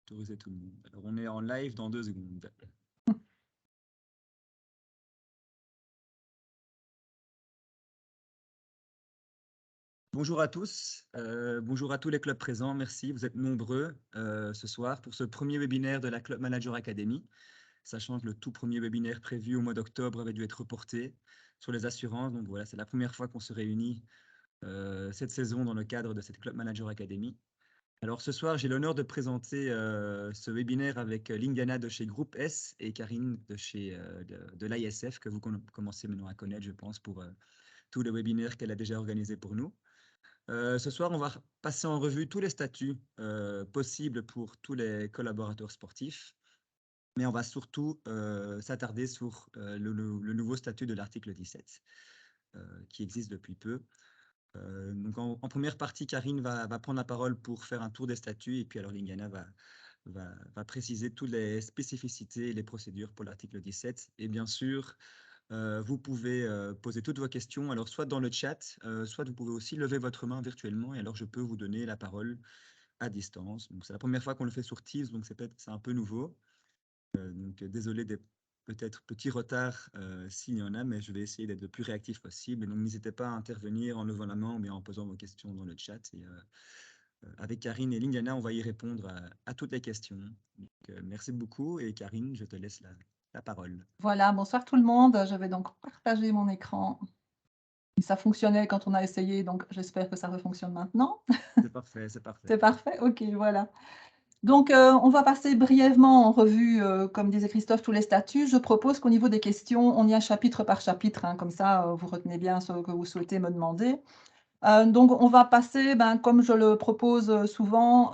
Autoriser tout le monde. Alors, on est en live dans 2 secondes. Bonjour à tous, bonjour à tous les clubs présents, merci, vous êtes nombreux ce soir pour ce premier webinaire de la Club Manager Academy, sachant que le tout premier webinaire prévu au mois d'octobre avait dû être reporté sur les assurances. Donc voilà, c'est la première fois qu'on se réunit cette saison dans le cadre de cette Club Manager Academy. Alors ce soir, j'ai l'honneur de présenter ce webinaire avec Lingana de chez Groupe S et Karine de chez de l'ISF, que vous commencez maintenant à connaître, je pense, pour tous les webinaires qu'elle a déjà organisés pour nous. Ce soir, on va passer en revue tous les statuts possibles pour tous les collaborateurs sportifs, mais on va surtout s'attarder sur le nouveau statut de l'article 17, qui existe depuis peu. Donc en première partie, Karine va prendre la parole pour faire un tour des statuts, et puis alors Lingana va préciser toutes les spécificités et les procédures pour l'article 17. Et bien sûr, vous pouvez poser toutes vos questions, alors soit dans le chat, soit vous pouvez aussi lever votre main virtuellement, et alors je peux vous donner la parole à distance. Donc c'est la première fois qu'on le fait sur Teams, donc c'est un peu nouveau. Donc désolé des peut-être petits retards s'il y en a, mais je vais essayer d'être le plus réactif possible. Et donc n'hésitez pas à intervenir en levant la main ou bien en posant vos questions dans le chat. Et avec Karine et Lingana, on va y répondre à toutes les questions. Donc, merci beaucoup, et Karine, je te laisse la parole. Voilà, bonsoir tout le monde. Je vais donc partager mon écran. Ça fonctionnait quand on a essayé, donc j'espère que ça refonctionne maintenant. C'est parfait, c'est parfait. C'est parfait? OK, voilà. Donc, on va passer brièvement en revue, comme disait Christophe, tous les statuts. Je propose qu'au niveau des questions, on y a chapitre par chapitre, hein, comme ça, vous retenez bien ce que vous souhaitez me demander. Donc on va passer, comme je le propose, souvent,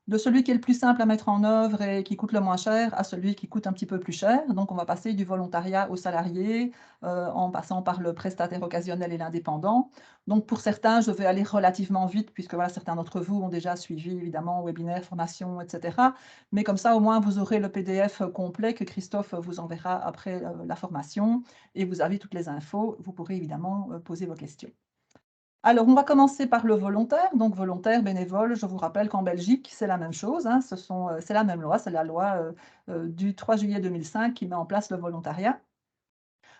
de celui qui est le plus simple à mettre en œuvre et qui coûte le moins cher à celui qui coûte un petit peu plus cher. Donc on va passer du volontariat au salarié, en passant par le prestataire occasionnel et l'indépendant. Donc pour certains, je vais aller relativement vite puisque voilà, certains d'entre vous ont déjà suivi évidemment webinaire, formation et cetera. Mais comme ça, au moins, vous aurez le PDF complet que Christophe vous enverra après, la formation, et vous avez toutes les infos. Vous pourrez évidemment, poser vos questions. Alors, on va commencer par le volontaire. Donc, volontaire, bénévole, je vous rappelle qu'en Belgique, c'est la même chose, hein, c'est la même loi, c'est la loi du 3 juillet 2005 qui met en place le volontariat.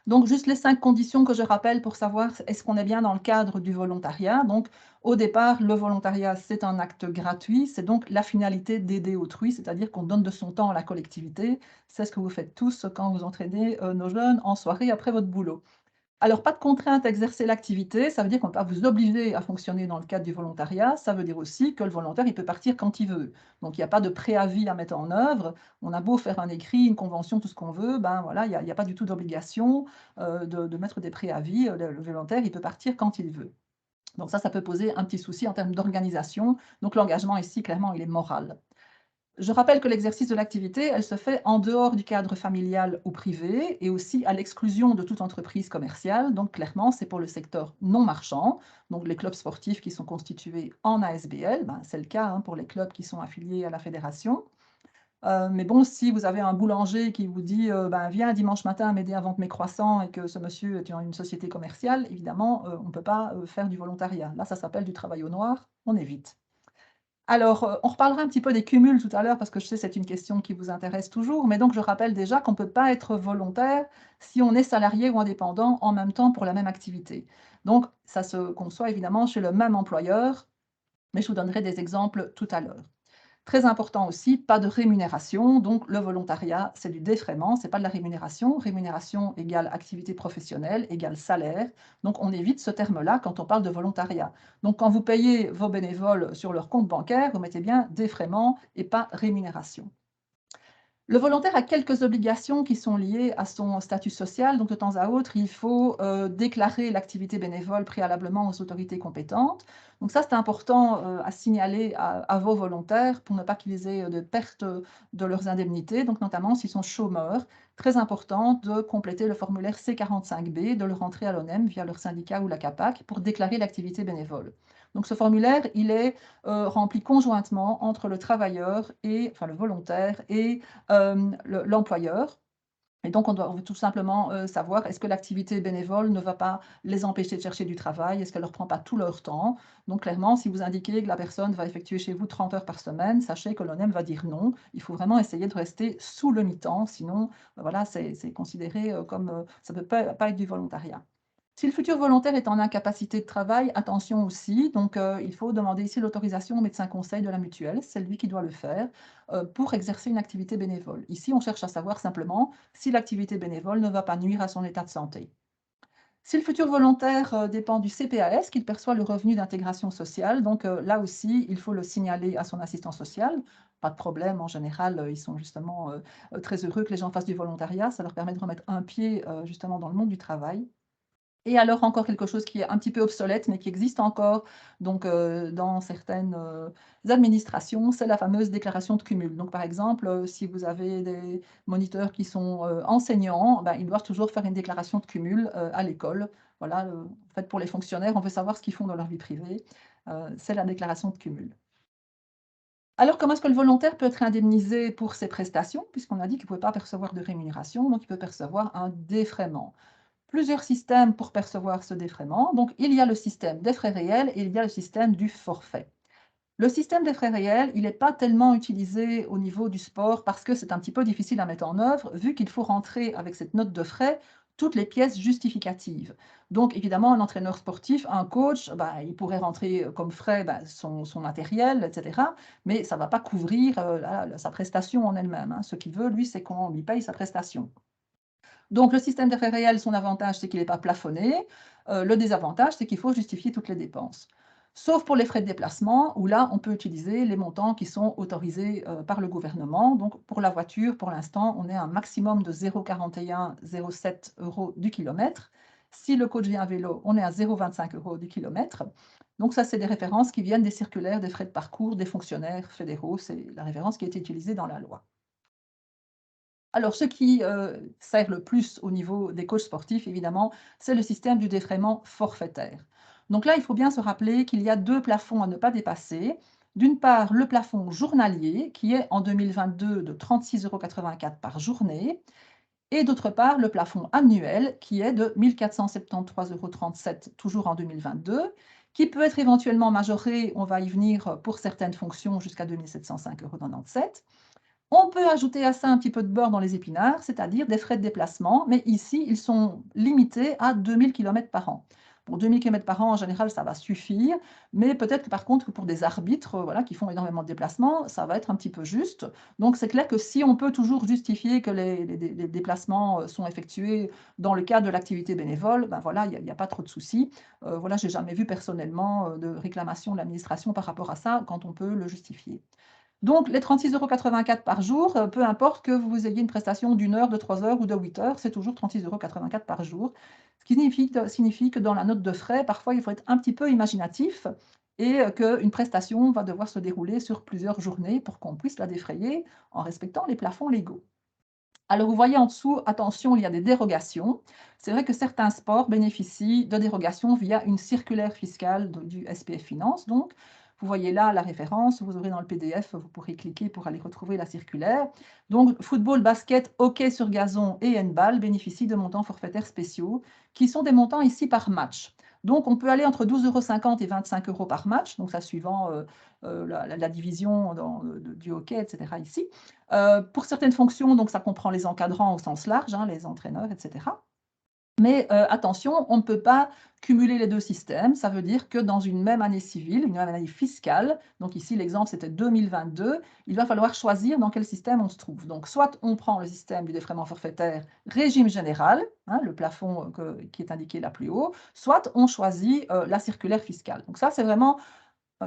Donc, juste les 5 conditions que je rappelle pour savoir est-ce qu'on est bien dans le cadre du volontariat. Donc, au départ, le volontariat, c'est un acte gratuit, c'est donc la finalité d'aider autrui, c'est-à-dire qu'on donne de son temps à la collectivité. C'est ce que vous faites tous quand vous entraînez nos jeunes en soirée après votre boulot. Alors, pas de contrainte à exercer l'activité, ça veut dire qu'on ne va pas vous obliger à fonctionner dans le cadre du volontariat. Ça veut dire aussi que le volontaire, il peut partir quand il veut. Donc, il n'y a pas de préavis à mettre en œuvre. On a beau faire un écrit, une convention, tout ce qu'on veut, voilà, il y a pas du tout d'obligation de mettre des préavis. Le volontaire, il peut partir quand il veut. Donc ça peut poser un petit souci en termes d'organisation. Donc l'engagement ici, clairement, il est moral. Je rappelle que l'exercice de l'activité, elle se fait en dehors du cadre familial ou privé et aussi à l'exclusion de toute entreprise commerciale. Donc clairement, c'est pour le secteur non marchand. Donc les clubs sportifs qui sont constitués en ASBL, c'est le cas pour les clubs qui sont affiliés à la fédération. Mais bon, si vous avez un boulanger qui vous dit viens dimanche matin m'aider à vendre mes croissants, et que ce monsieur est une société commerciale, évidemment, on ne peut pas faire du volontariat. Là, ça s'appelle du travail au noir, on évite. Alors, on reparlera un petit peu des cumuls tout à l'heure parce que je sais que c'est une question qui vous intéresse toujours, mais donc je rappelle déjà qu'on ne peut pas être volontaire si on est salarié ou indépendant en même temps pour la même activité. Donc ça se conçoit évidemment chez le même employeur, mais je vous donnerai des exemples tout à l'heure. Très important aussi, pas de rémunération. Donc, le volontariat, c'est du défraiement, c'est pas de la rémunération. Rémunération égale activité professionnelle, égale salaire. Donc, on évite ce terme-là quand on parle de volontariat. Donc, quand vous payez vos bénévoles sur leur compte bancaire, vous mettez bien défraiement et pas rémunération. Le volontaire a quelques obligations qui sont liées à son statut social. Donc, de temps à autre, il faut déclarer l'activité bénévole préalablement aux autorités compétentes. Donc ça, c'est important à signaler à vos volontaires pour ne pas qu'ils aient de perte de leurs indemnités. Donc, notamment s'ils sont chômeurs, très important de compléter le formulaire C45B, de le rentrer à l'ONEM via leur syndicat ou la CAPAC pour déclarer l'activité bénévole. Donc, ce formulaire, il est rempli conjointement entre le travailleur, et, enfin le volontaire, et l'employeur. Et donc, on veut tout simplement savoir, est-ce que l'activité bénévole ne va pas les empêcher de chercher du travail? Est-ce qu'elle ne leur prend pas tout leur temps? Donc, clairement, si vous indiquez que la personne va effectuer chez vous 30 heures par semaine, sachez que l'ONEM va dire non. Il faut vraiment essayer de rester sous le mi-temps, sinon, voilà, c'est considéré comme ça ne peut pas être du volontariat. Si le futur volontaire est en incapacité de travail, attention aussi, donc il faut demander ici l'autorisation au médecin conseil de la mutuelle, c'est lui qui doit le faire, pour exercer une activité bénévole. Ici, on cherche à savoir simplement si l'activité bénévole ne va pas nuire à son état de santé. Si le futur volontaire dépend du CPAS, qu'il perçoit le revenu d'intégration sociale, donc là aussi, il faut le signaler à son assistant social. Pas de problème, en général, ils sont justement très heureux que les gens fassent du volontariat, ça leur permet de remettre un pied justement dans le monde du travail. Et alors encore quelque chose qui est un petit peu obsolète, mais qui existe encore donc dans certaines, administrations, c'est la fameuse déclaration de cumul. Donc par exemple, si vous avez des moniteurs qui sont, enseignants, ben, ils doivent toujours faire une déclaration de cumul, à l'école. Voilà, en fait, pour les fonctionnaires, on veut savoir ce qu'ils font dans leur vie privée, c'est la déclaration de cumul. Alors comment est-ce que le volontaire peut être indemnisé pour ses prestations? Puisqu'on a dit qu'il ne pouvait pas percevoir de rémunération, donc il peut percevoir un défraiement. Plusieurs systèmes pour percevoir ce défraiement. Donc, il y a le système des frais réels et il y a le système du forfait. Le système des frais réels, il n'est pas tellement utilisé au niveau du sport parce que c'est un petit peu difficile à mettre en œuvre, vu qu'il faut rentrer avec cette note de frais toutes les pièces justificatives. Donc, évidemment, un entraîneur sportif, un coach, bah, il pourrait rentrer comme frais bah, son matériel, etc. Mais ça ne va pas couvrir sa prestation en elle-même, hein. Ce qu'il veut, lui, c'est qu'on lui paye sa prestation. Donc le système des frais réels, son avantage, c'est qu'il n'est pas plafonné. Le désavantage, c'est qu'il faut justifier toutes les dépenses. Sauf pour les frais de déplacement, où là, on peut utiliser les montants qui sont autorisés par le gouvernement. Donc pour la voiture, pour l'instant, on est à un maximum de 0,41, 0,7 euros du kilomètre. Si le coach vient à vélo, on est à 0,25 euros du kilomètre. Donc ça, c'est des références qui viennent des circulaires des frais de parcours des fonctionnaires fédéraux. C'est la référence qui a été utilisée dans la loi. Alors, ce qui, sert le plus au niveau des coachs sportifs, évidemment, c'est le système du défraiement forfaitaire. Donc là, il faut bien se rappeler qu'il y a 2 plafonds à ne pas dépasser. D'une part, le plafond journalier qui est en 2022 de 36,84 € par journée et d'autre part, le plafond annuel qui est de 1 473,37 € toujours en 2022, qui peut être éventuellement majoré, on va y venir, pour certaines fonctions jusqu'à 2 705,97 €. On peut ajouter à ça un petit peu de beurre dans les épinards, c'est-à-dire des frais de déplacement, mais ici, ils sont limités à 2000 kilomètres par an. Pour 2000 kilomètres par an, en général, ça va suffire, mais peut-être que par contre, pour des arbitres, voilà, qui font énormément de déplacements, ça va être un petit peu juste. Donc c'est clair que si on peut toujours justifier que les déplacements, sont effectués dans le cadre de l'activité bénévole, ben voilà, il y a pas trop de soucis. Voilà, j'ai jamais vu personnellement, de réclamation de l'administration par rapport à ça, quand on peut le justifier. Donc les 36,84 € par jour, peu importe que vous ayez une prestation d'1 heure, de 3 heures ou de 8 heures, c'est toujours 36,84 € par jour. Ce qui signifie que dans la note de frais, parfois, il faut être un petit peu imaginatif et qu'une prestation va devoir se dérouler sur plusieurs journées pour qu'on puisse la défrayer en respectant les plafonds légaux. Alors vous voyez en dessous, attention, il y a des dérogations. C'est vrai que certains sports bénéficient de dérogations via une circulaire fiscale du SPF Finance. Donc, vous voyez là la référence, vous aurez dans le PDF, vous pourrez cliquer pour aller retrouver la circulaire. Donc, football, basket, hockey sur gazon et handball bénéficient de montants forfaitaires spéciaux, qui sont des montants ici par match. Donc, on peut aller entre 12,50 € et 25 € par match, donc ça suivant la division du hockey, etc. ici. Pour certaines fonctions, donc ça comprend les encadrants au sens large, hein, les entraîneurs, etc. Mais attention, on ne peut pas cumuler les 2 systèmes. Ça veut dire que dans une même année civile, une même année fiscale, donc ici l'exemple c'était 2022, il va falloir choisir dans quel système on se trouve. Donc soit on prend le système du défraiement forfaitaire régime général, hein, le plafond qui est indiqué là plus haut, soit on choisit la circulaire fiscale. Donc ça, c'est vraiment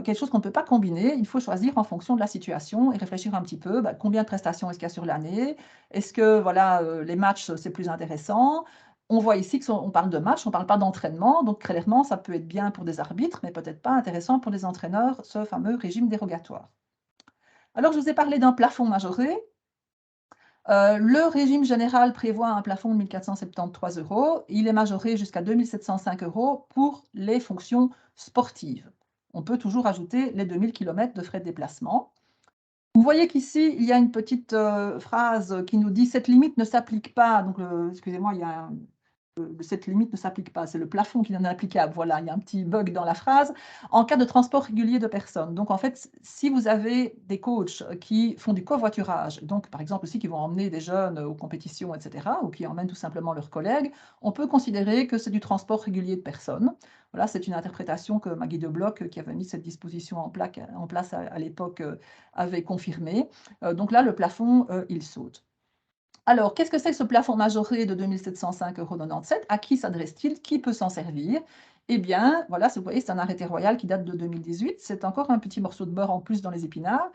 quelque chose qu'on ne peut pas combiner. Il faut choisir en fonction de la situation et réfléchir un petit peu, bah, combien de prestations est-ce qu'il y a sur l'année? Est-ce que voilà, les matchs, c'est plus intéressant? On voit ici qu'on parle de matchs, on ne parle pas d'entraînement, donc clairement, ça peut être bien pour des arbitres, mais peut-être pas intéressant pour des entraîneurs, ce fameux régime dérogatoire. Alors, je vous ai parlé d'un plafond majoré. Le régime général prévoit un plafond de 1 473 €. Il est majoré jusqu'à 2 705 € pour les fonctions sportives. On peut toujours ajouter les 2000 kilomètres de frais de déplacement. Vous voyez qu'ici, il y a une petite, phrase qui nous dit: «Cette limite ne s'applique pas», donc excusez-moi, il y a un cette limite ne s'applique pas, c'est le plafond qui en est applicable. Voilà, il y a un petit bug dans la phrase. En cas de transport régulier de personnes. Donc en fait, si vous avez des coachs qui font du covoiturage, donc par exemple aussi qui vont emmener des jeunes aux compétitions, et cetera, ou qui emmènent tout simplement leurs collègues, on peut considérer que c'est du transport régulier de personnes. Voilà, c'est une interprétation que Maggie de Bloch, qui avait mis cette disposition en place à l'époque, avait confirmée. Donc là, le plafond, il saute. Alors, qu'est-ce que c'est que ce plafond majoré de 2 705,97 €? À qui s'adresse-t-il? Qui peut s'en servir? Eh bien, voilà, vous voyez, c'est un arrêté royal qui date de 2018. C'est encore un petit morceau de beurre en plus dans les épinards,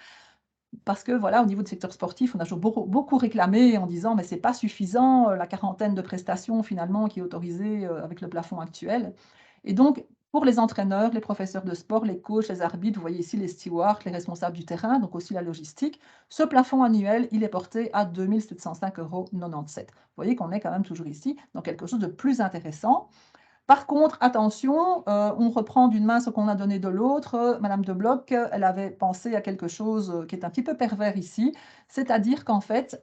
parce que voilà, au niveau du secteur sportif, on a toujours beaucoup réclamé en disant: «Mais c'est pas suffisant, la quarantaine de prestations finalement qui est autorisée, avec le plafond actuel». Et donc, pour les entraîneurs, les professeurs de sport, les coachs, les arbitres, vous voyez ici les stewards, les responsables du terrain, donc aussi la logistique, ce plafond annuel, il est porté à 2 705,97 €. Vous voyez qu'on est quand même toujours ici dans quelque chose de plus intéressant. Par contre, attention, on reprend d'une main ce qu'on a donné de l'autre. Madame de Bloch, elle avait pensé à quelque chose, qui est un petit peu pervers ici, c'est-à-dire qu'en fait,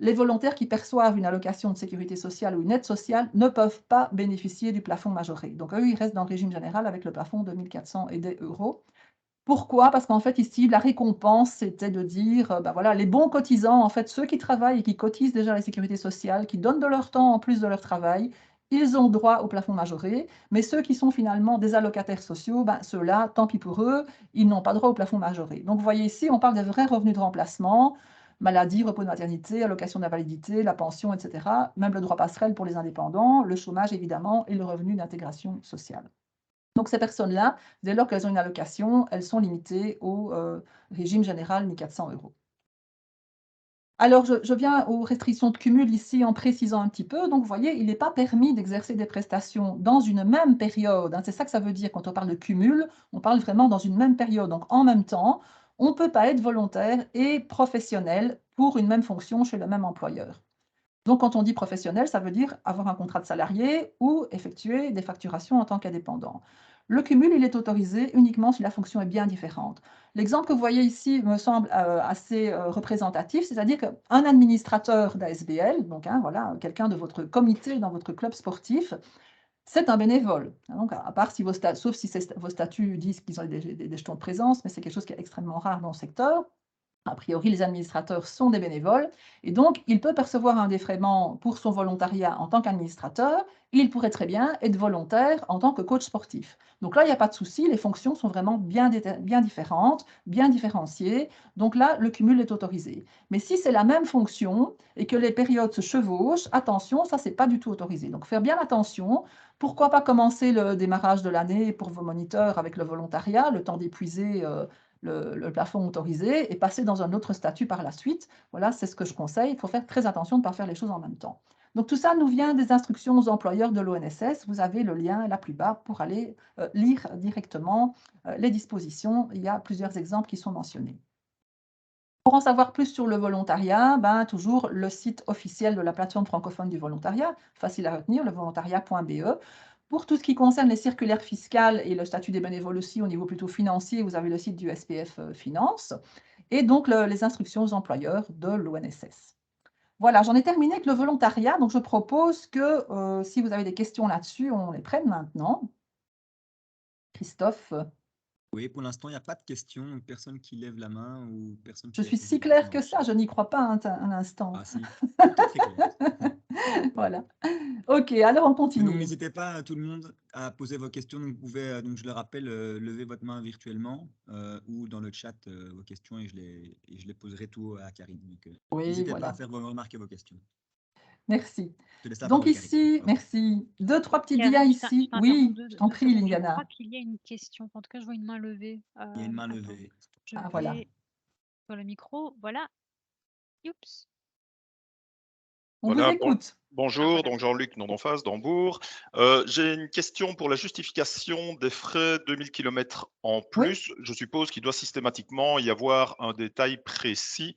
les volontaires qui perçoivent une allocation de sécurité sociale ou une aide sociale ne peuvent pas bénéficier du plafond majoré. Donc eux, ils restent dans le régime général avec le plafond de 1 400 et des euros. Pourquoi? Parce qu'en fait, ici, la récompense, c'était de dire, bah, voilà, les bons cotisants, en fait, ceux qui travaillent et qui cotisent déjà à la sécurité sociale, qui donnent de leur temps en plus de leur travail, ils ont droit au plafond majoré. Mais ceux qui sont finalement des allocataires sociaux, ben, ceux-là, tant pis pour eux, ils n'ont pas droit au plafond majoré. Donc, vous voyez ici, on parle des vrais revenus de remplacement, maladie, repos de maternité, allocation d'invalidité, la pension, et cetera. Même le droit passerelle pour les indépendants, le chômage, évidemment, et le revenu d'intégration sociale. Donc ces personnes-là, dès lors qu'elles ont une allocation, elles sont limitées au, régime général 1 400 €. Alors je viens aux restrictions de cumul ici en précisant un petit peu. Donc vous voyez, il n'est pas permis d'exercer des prestations dans une même période, hein. C'est ça que ça veut dire quand on parle de cumul, on parle vraiment dans une même période. Donc en même temps, on ne peut pas être volontaire et professionnel pour une même fonction chez le même employeur. Donc quand on dit professionnel, ça veut dire avoir un contrat de salarié ou effectuer des facturations en tant qu'indépendant. Le cumul, il est autorisé uniquement si la fonction est bien différente. L'exemple que vous voyez ici me semble assez représentatif, c'est-à-dire qu'un administrateur d'ASBL, donc hein, voilà, quelqu'un de votre comité dans votre club sportif, c'est un bénévole. Donc, à part si sauf si vos statuts disent qu'ils ont des jetons de présence, mais c'est quelque chose qui est extrêmement rare dans le secteur. A priori, les administrateurs sont des bénévoles et donc il peut percevoir un défraiement pour son volontariat en tant qu'administrateur. Il pourrait très bien être volontaire en tant que coach sportif. Donc là, il n'y a pas de souci, les fonctions sont vraiment bien différentes, bien différenciées. Donc là, le cumul est autorisé. Mais si c'est la même fonction et que les périodes se chevauchent, attention, ça, c'est pas du tout autorisé. Donc faire bien attention. Pourquoi pas commencer le démarrage de l'année pour vos moniteurs avec le volontariat, le temps d'épuiser le plafond autorisé et passer dans un autre statut par la suite. Voilà, c'est ce que je conseille. Il faut faire très attention de ne pas faire les choses en même temps. Donc tout ça nous vient des instructions aux employeurs de l'ONSS. Vous avez le lien là plus bas pour aller lire directement les dispositions. Il y a plusieurs exemples qui sont mentionnés. Pour en savoir plus sur le volontariat, ben, toujours le site officiel de la plateforme francophone du volontariat, facile à retenir, levolontariat.be. Pour tout ce qui concerne les circulaires fiscales et le statut des bénévoles aussi au niveau plutôt financier, vous avez le site du SPF Finance et donc les instructions aux employeurs de l'ONSS. Voilà, j'en ai terminé avec le volontariat, donc je propose que si vous avez des questions là-dessus, on les prenne maintenant. Christophe, Oui, pour l'instant, il n'y a pas de questions, personne qui lève la main ou personne je qui a suis posé si de questions claire dans que le ça, chat. je n'y crois pas un instant. Ah si, tout est très clair. Voilà. OK, alors on Mais donc, continue. n'hésitez pas, tout le monde, à poser vos questions. Donc, vous pouvez, donc je le rappelle, lever votre main virtuellement ou dans le chat vos questions et je les poserai tout à Karine. Donc, Oui, n'hésitez pas à voilà. faire vos remarques et vos questions. Merci. Je te laisse la Donc parole, Karine. ici, Pardon. merci. 2-3 petites dias Karine, je ici. t'interromps Oui, deux, je t'en deux prie, secondes. Je crois Liliana. qu'il y a une question. En tout cas, je vois une main levée. Il y a une main Attends, levée. je Ah, voilà. vais sur le micro. Voilà. Youps. On vous Voilà, écoute. Ah, bonjour, voilà. donc Jean-Luc Nondonfas d'Hambourg. J'ai une question pour la justification des frais 2000 km en Oui. plus. Je suppose qu'il doit systématiquement y avoir un détail précis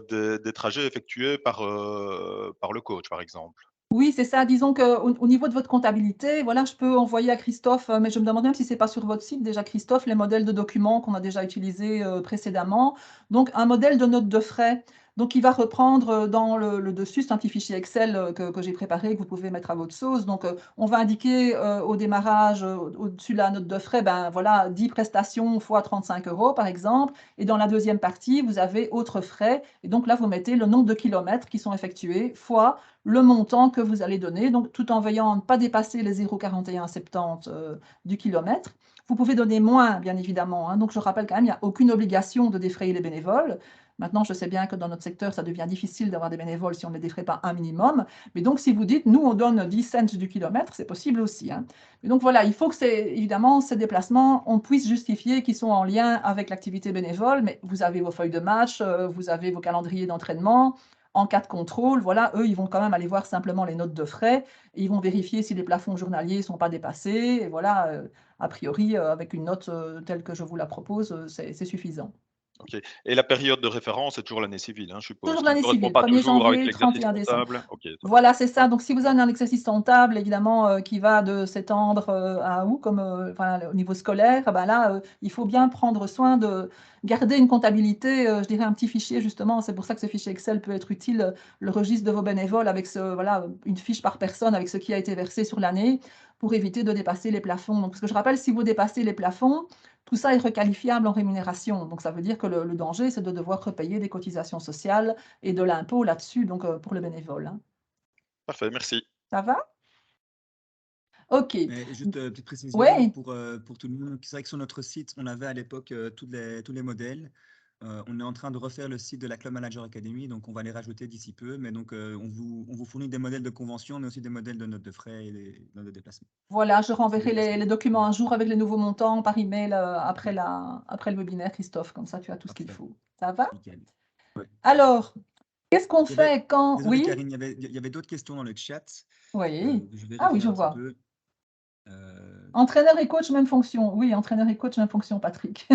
des trajets effectués par le coach, par exemple. Oui, c'est ça. Disons qu'au niveau de votre comptabilité, voilà, je peux envoyer à Christophe, mais je me demande même si ce n'est pas sur votre site déjà, Christophe, les modèles de documents qu'on a déjà utilisés précédemment. Donc, un modèle de note de frais. Donc, il va reprendre dans le dessus, c'est un petit fichier Excel que j'ai préparé, que vous pouvez mettre à votre sauce. Donc, on va indiquer au démarrage, au-dessus de la note de frais, ben voilà, 10 prestations fois 35 € par exemple. Et dans la deuxième partie, vous avez autres frais. Et donc là, vous mettez le nombre de kilomètres qui sont effectués fois le montant que vous allez donner, donc tout en veillant à ne pas dépasser les 0,4170 du kilomètre. Vous pouvez donner moins, bien évidemment. Hein. Donc, je rappelle quand même, il n'y a aucune obligation de défrayer les bénévoles. Maintenant, je sais bien que dans notre secteur, ça devient difficile d'avoir des bénévoles si on ne les défraie pas un minimum. Mais donc, si vous dites, nous, on donne 10 cents du kilomètre, c'est possible aussi. Hein. Et donc, voilà, il faut que, évidemment, ces déplacements, on puisse justifier qu'ils sont en lien avec l'activité bénévole. Mais vous avez vos feuilles de match, vous avez vos calendriers d'entraînement. En cas de contrôle, voilà, eux, ils vont quand même aller voir simplement les notes de frais et ils vont vérifier si les plafonds journaliers ne sont pas dépassés. Et voilà, a priori, avec une note telle que je vous la propose, c'est suffisant. OK. Et la période de référence est toujours l'année civile, hein, je suppose, Toujours qui ne l'année correspond civile, pas 1er toujours avec janvier, l'exercice 31 décembre. comptable? OK, ça va. Voilà, c'est ça. Donc, si vous avez un exercice comptable, évidemment, qui va de septembre à août, comme voilà, au niveau scolaire, ben là, il faut bien prendre soin de garder une comptabilité, je dirais un petit fichier, justement. C'est pour ça que ce fichier Excel peut être utile, le registre de vos bénévoles, avec voilà, une fiche par personne, avec ce qui a été versé sur l'année, pour éviter de dépasser les plafonds. Donc, parce que je rappelle, si vous dépassez les plafonds, tout ça est requalifiable en rémunération. Donc, ça veut dire que le danger, c'est de devoir repayer des cotisations sociales et de l'impôt là-dessus, donc pour le bénévole. Hein. Parfait, merci. Ça va? OK. Mais juste petite précision Ouais, pour tout le monde. C'est vrai que sur notre site, on avait à l'époque tous les modèles. On est en train de refaire le site de la Club Manager Academy, donc on va les rajouter d'ici peu. Mais donc, on vous fournit des modèles de convention, mais aussi des modèles de notes de frais et des notes de déplacement. voilà, je Si renverrai déplacement. les documents un jour avec les nouveaux montants par email après le webinaire, Christophe. Comme ça, tu as tout ce qu'il Parfait, faut. Ça va? nickel. Ouais. Alors, qu'est-ce qu'on Il y avait, fait quand… désolé Oui? Karine, il y avait d'autres questions dans le chat. Oui. Je Ah oui, vérifie je un petit vois. peu. Entraîneur et coach, même fonction. Oui, entraîneur et coach, même fonction, Patrick.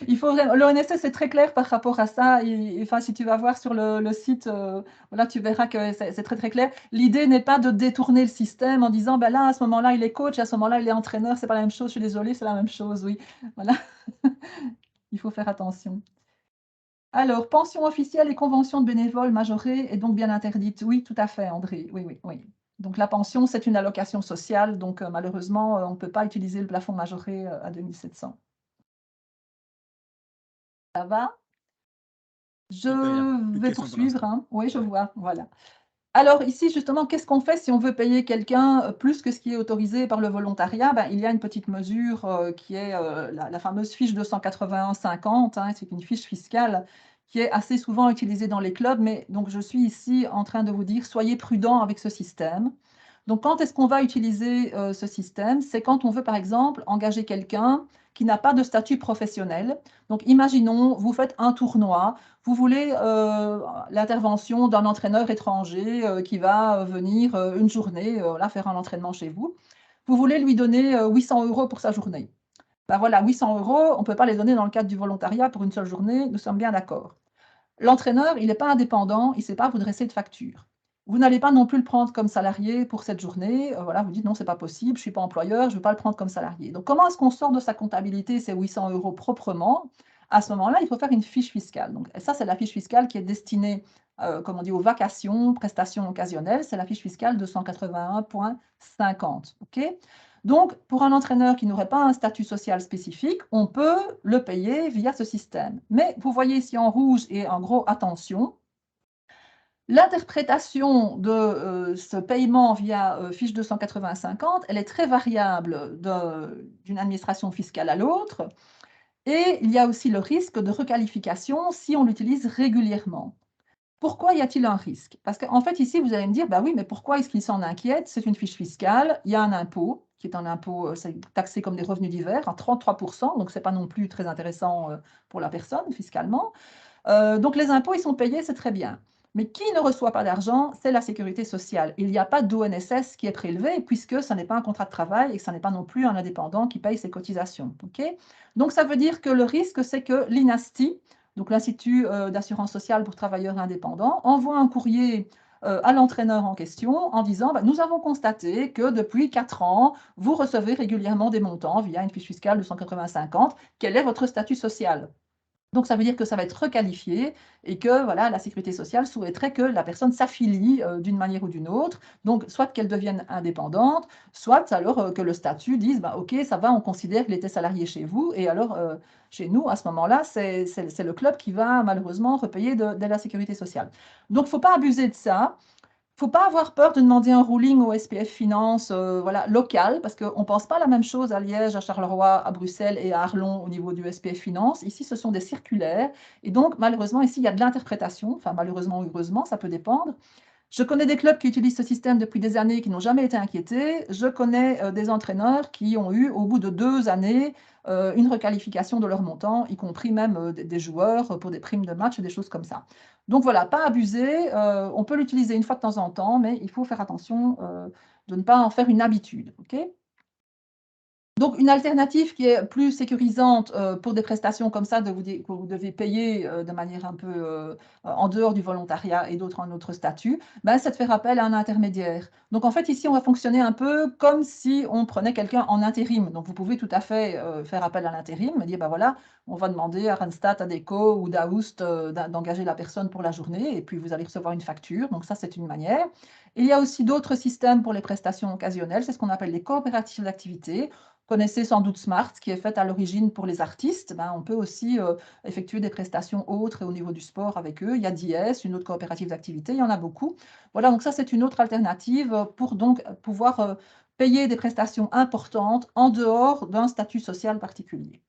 Il faut vraiment… L'ONSS est très clair par rapport à ça. Enfin, si tu vas voir sur le site, voilà, tu verras que c'est très, très clair. L'idée n'est pas de détourner le système en disant, ben là, à ce moment-là, il est coach, à ce moment-là, il est entraîneur. C'est pas la même chose. Je suis désolée, c'est la même chose, oui. Voilà. Il faut faire attention. Alors, pension officielle et convention de bénévoles majorée est donc bien interdite. Oui, tout à fait, André. Oui, oui, oui. Donc, la pension, c'est une allocation sociale. Donc, malheureusement, on ne peut pas utiliser le plafond majoré à 2700. Ça va? Je Super. Plus de vais questions pour poursuivre. l'instant. Hein. Oui, je Ouais. vois. Voilà. Alors ici, justement, qu'est-ce qu'on fait si on veut payer quelqu'un plus que ce qui est autorisé par le volontariat? Ben, il y a une petite mesure qui est la fameuse fiche 281-50. Hein, c'est une fiche fiscale qui est assez souvent utilisée dans les clubs. Mais donc, je suis ici en train de vous dire, soyez prudents avec ce système. Donc, quand est-ce qu'on va utiliser ce système? C'est quand on veut, par exemple, engager quelqu'un qui n'a pas de statut professionnel. Donc, imaginons, vous faites un tournoi, vous voulez l'intervention d'un entraîneur étranger qui va venir une journée là, faire un entraînement chez vous. Vous voulez lui donner 800 € pour sa journée. Ben voilà, 800 €, on ne peut pas les donner dans le cadre du volontariat pour une seule journée, nous sommes bien d'accord. L'entraîneur, il n'est pas indépendant, il ne sait pas vous dresser de facture. Vous n'allez pas non plus le prendre comme salarié pour cette journée. Voilà, vous dites non, c'est pas possible, je ne suis pas employeur, je ne veux pas le prendre comme salarié. Donc, comment est-ce qu'on sort de sa comptabilité ces 800 € proprement? À ce moment-là, il faut faire une fiche fiscale. Donc, ça, c'est la fiche fiscale qui est destinée, comme on dit, aux vacations, prestations occasionnelles. C'est la fiche fiscale 281.50. OK? Donc, pour un entraîneur qui n'aurait pas un statut social spécifique, on peut le payer via ce système. Mais vous voyez ici en rouge et en gros, attention, l'interprétation de ce paiement via fiche 280-50, elle est très variable d'une administration fiscale à l'autre. Et il y a aussi le risque de requalification si on l'utilise régulièrement. Pourquoi y a-t-il un risque? Parce qu'en fait, ici, vous allez me dire, bah oui, mais pourquoi est-ce qu'il s'en inquiète? C'est une fiche fiscale, il y a un impôt, qui est un impôt taxé comme des revenus divers, à 33%, donc ce n'est pas non plus très intéressant pour la personne fiscalement. Donc les impôts, ils sont payés, c'est très bien. Mais qui ne reçoit pas d'argent, c'est la sécurité sociale. Il n'y a pas d'ONSS qui est prélevé, puisque ce n'est pas un contrat de travail et que ce n'est pas non plus un indépendant qui paye ses cotisations. Okay? Donc ça veut dire que le risque, c'est que l'INASTI, donc l'Institut d'assurance sociale pour travailleurs indépendants, envoie un courrier à l'entraîneur en question en disant nous avons constaté que depuis 4 ans, vous recevez régulièrement des montants via une fiche fiscale de 180,50. Quel est votre statut social ? Donc, ça veut dire que ça va être requalifié et que voilà, la sécurité sociale souhaiterait que la personne s'affilie d'une manière ou d'une autre. Donc, soit qu'elle devienne indépendante, soit alors que le statut dise OK, ça va, on considère qu'il était salarié chez vous. Et alors, chez nous, à ce moment-là, c'est le club qui va malheureusement repayer de la sécurité sociale. Donc, il ne faut pas abuser de ça. Il ne faut pas avoir peur de demander un ruling au SPF Finance voilà, local, parce qu'on ne pense pas la même chose à Liège, à Charleroi, à Bruxelles et à Arlon au niveau du SPF Finance. Ici, ce sont des circulaires. Et donc, malheureusement, ici, il y a de l'interprétation. Enfin, malheureusement ou heureusement, ça peut dépendre. Je connais des clubs qui utilisent ce système depuis des années, qui n'ont jamais été inquiétés. Je connais des entraîneurs qui ont eu, au bout de 2 années, une requalification de leur montant, y compris même des joueurs pour des primes de match et des choses comme ça. Donc voilà, pas abuser. On peut l'utiliser une fois de temps en temps, mais il faut faire attention de ne pas en faire une habitude. Okay ? Donc, une alternative qui est plus sécurisante pour des prestations comme ça que vous devez payer de manière un peu en dehors du volontariat et d'autres en autre statut, c'est de faire appel à un intermédiaire. Donc, en fait, ici, on va fonctionner un peu comme si on prenait quelqu'un en intérim. Donc, vous pouvez tout à fait faire appel à l'intérim, dire, voilà, on va demander à Randstad, à Deco ou d'Aoust d'engager la personne pour la journée et puis vous allez recevoir une facture. Donc, ça, c'est une manière. Il y a aussi d'autres systèmes pour les prestations occasionnelles, c'est ce qu'on appelle les coopératives d'activité. Connaissez sans doute Smart, qui est faite à l'origine pour les artistes. On peut aussi effectuer des prestations autres et au niveau du sport avec eux. Il y a DIS, une autre coopérative d'activité, il y en a beaucoup. Voilà, donc ça, c'est une autre alternative pour donc pouvoir payer des prestations importantes en dehors d'un statut social particulier.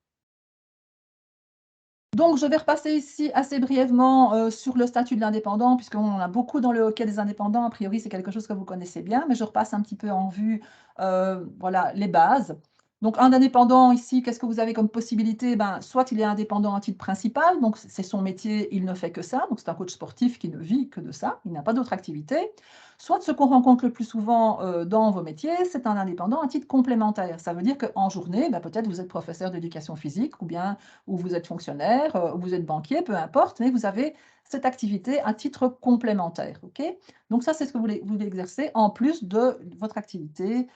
Donc, je vais repasser ici assez brièvement sur le statut de l'indépendant, puisqu'on en a beaucoup dans le hockey des indépendants. A priori, c'est quelque chose que vous connaissez bien, mais je repasse un petit peu en vue voilà, les bases. Donc, un indépendant ici, qu'est-ce que vous avez comme possibilité? Soit il est indépendant à titre principal, donc c'est son métier, il ne fait que ça. Donc, c'est un coach sportif qui ne vit que de ça, il n'a pas d'autre activité. Soit ce qu'on rencontre le plus souvent dans vos métiers, c'est un indépendant à titre complémentaire. Ça veut dire qu'en journée, peut-être vous êtes professeur d'éducation physique ou bien ou vous êtes fonctionnaire, ou vous êtes banquier, peu importe, mais vous avez cette activité à titre complémentaire. Okay ? Donc ça, c'est ce que vous voulez exercer en plus de votre activité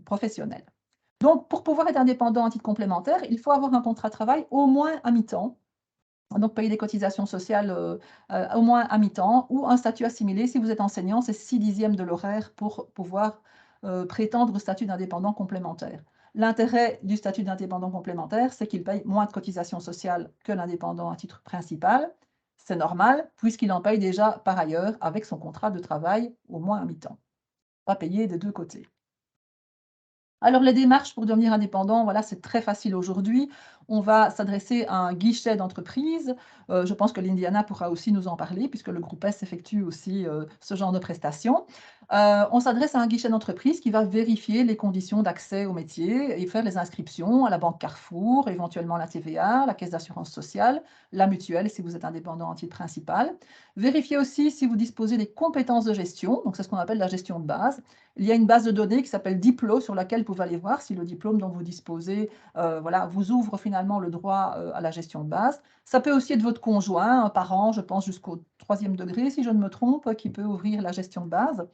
professionnelle. Donc, pour pouvoir être indépendant à titre complémentaire, il faut avoir un contrat de travail au moins à mi-temps. Donc, payer des cotisations sociales au moins à mi-temps ou un statut assimilé. Si vous êtes enseignant, c'est 6/10 de l'horaire pour pouvoir prétendre au statut d'indépendant complémentaire. L'intérêt du statut d'indépendant complémentaire, c'est qu'il paye moins de cotisations sociales que l'indépendant à titre principal. C'est normal, puisqu'il en paye déjà par ailleurs avec son contrat de travail au moins à mi-temps. Pas payé des deux côtés. Alors, les démarches pour devenir indépendant, voilà, c'est très facile aujourd'hui. On va s'adresser à un guichet d'entreprise. Je pense que l'Indiana pourra aussi nous en parler, puisque le groupe S effectue aussi ce genre de prestations. On s'adresse à un guichet d'entreprise qui va vérifier les conditions d'accès au métier et faire les inscriptions à la banque Carrefour, éventuellement la TVA, la caisse d'assurance sociale, la mutuelle si vous êtes indépendant en titre principal. Vérifier aussi si vous disposez des compétences de gestion, donc c'est ce qu'on appelle la gestion de base. Il y a une base de données qui s'appelle Diplo, sur laquelle vous pouvez aller voir si le diplôme dont vous disposez voilà, vous ouvre finalement le droit à la gestion de base. Ça peut aussi être votre conjoint, un parent, je pense jusqu'au 3e degré, si je ne me trompe, qui peut ouvrir la gestion de base.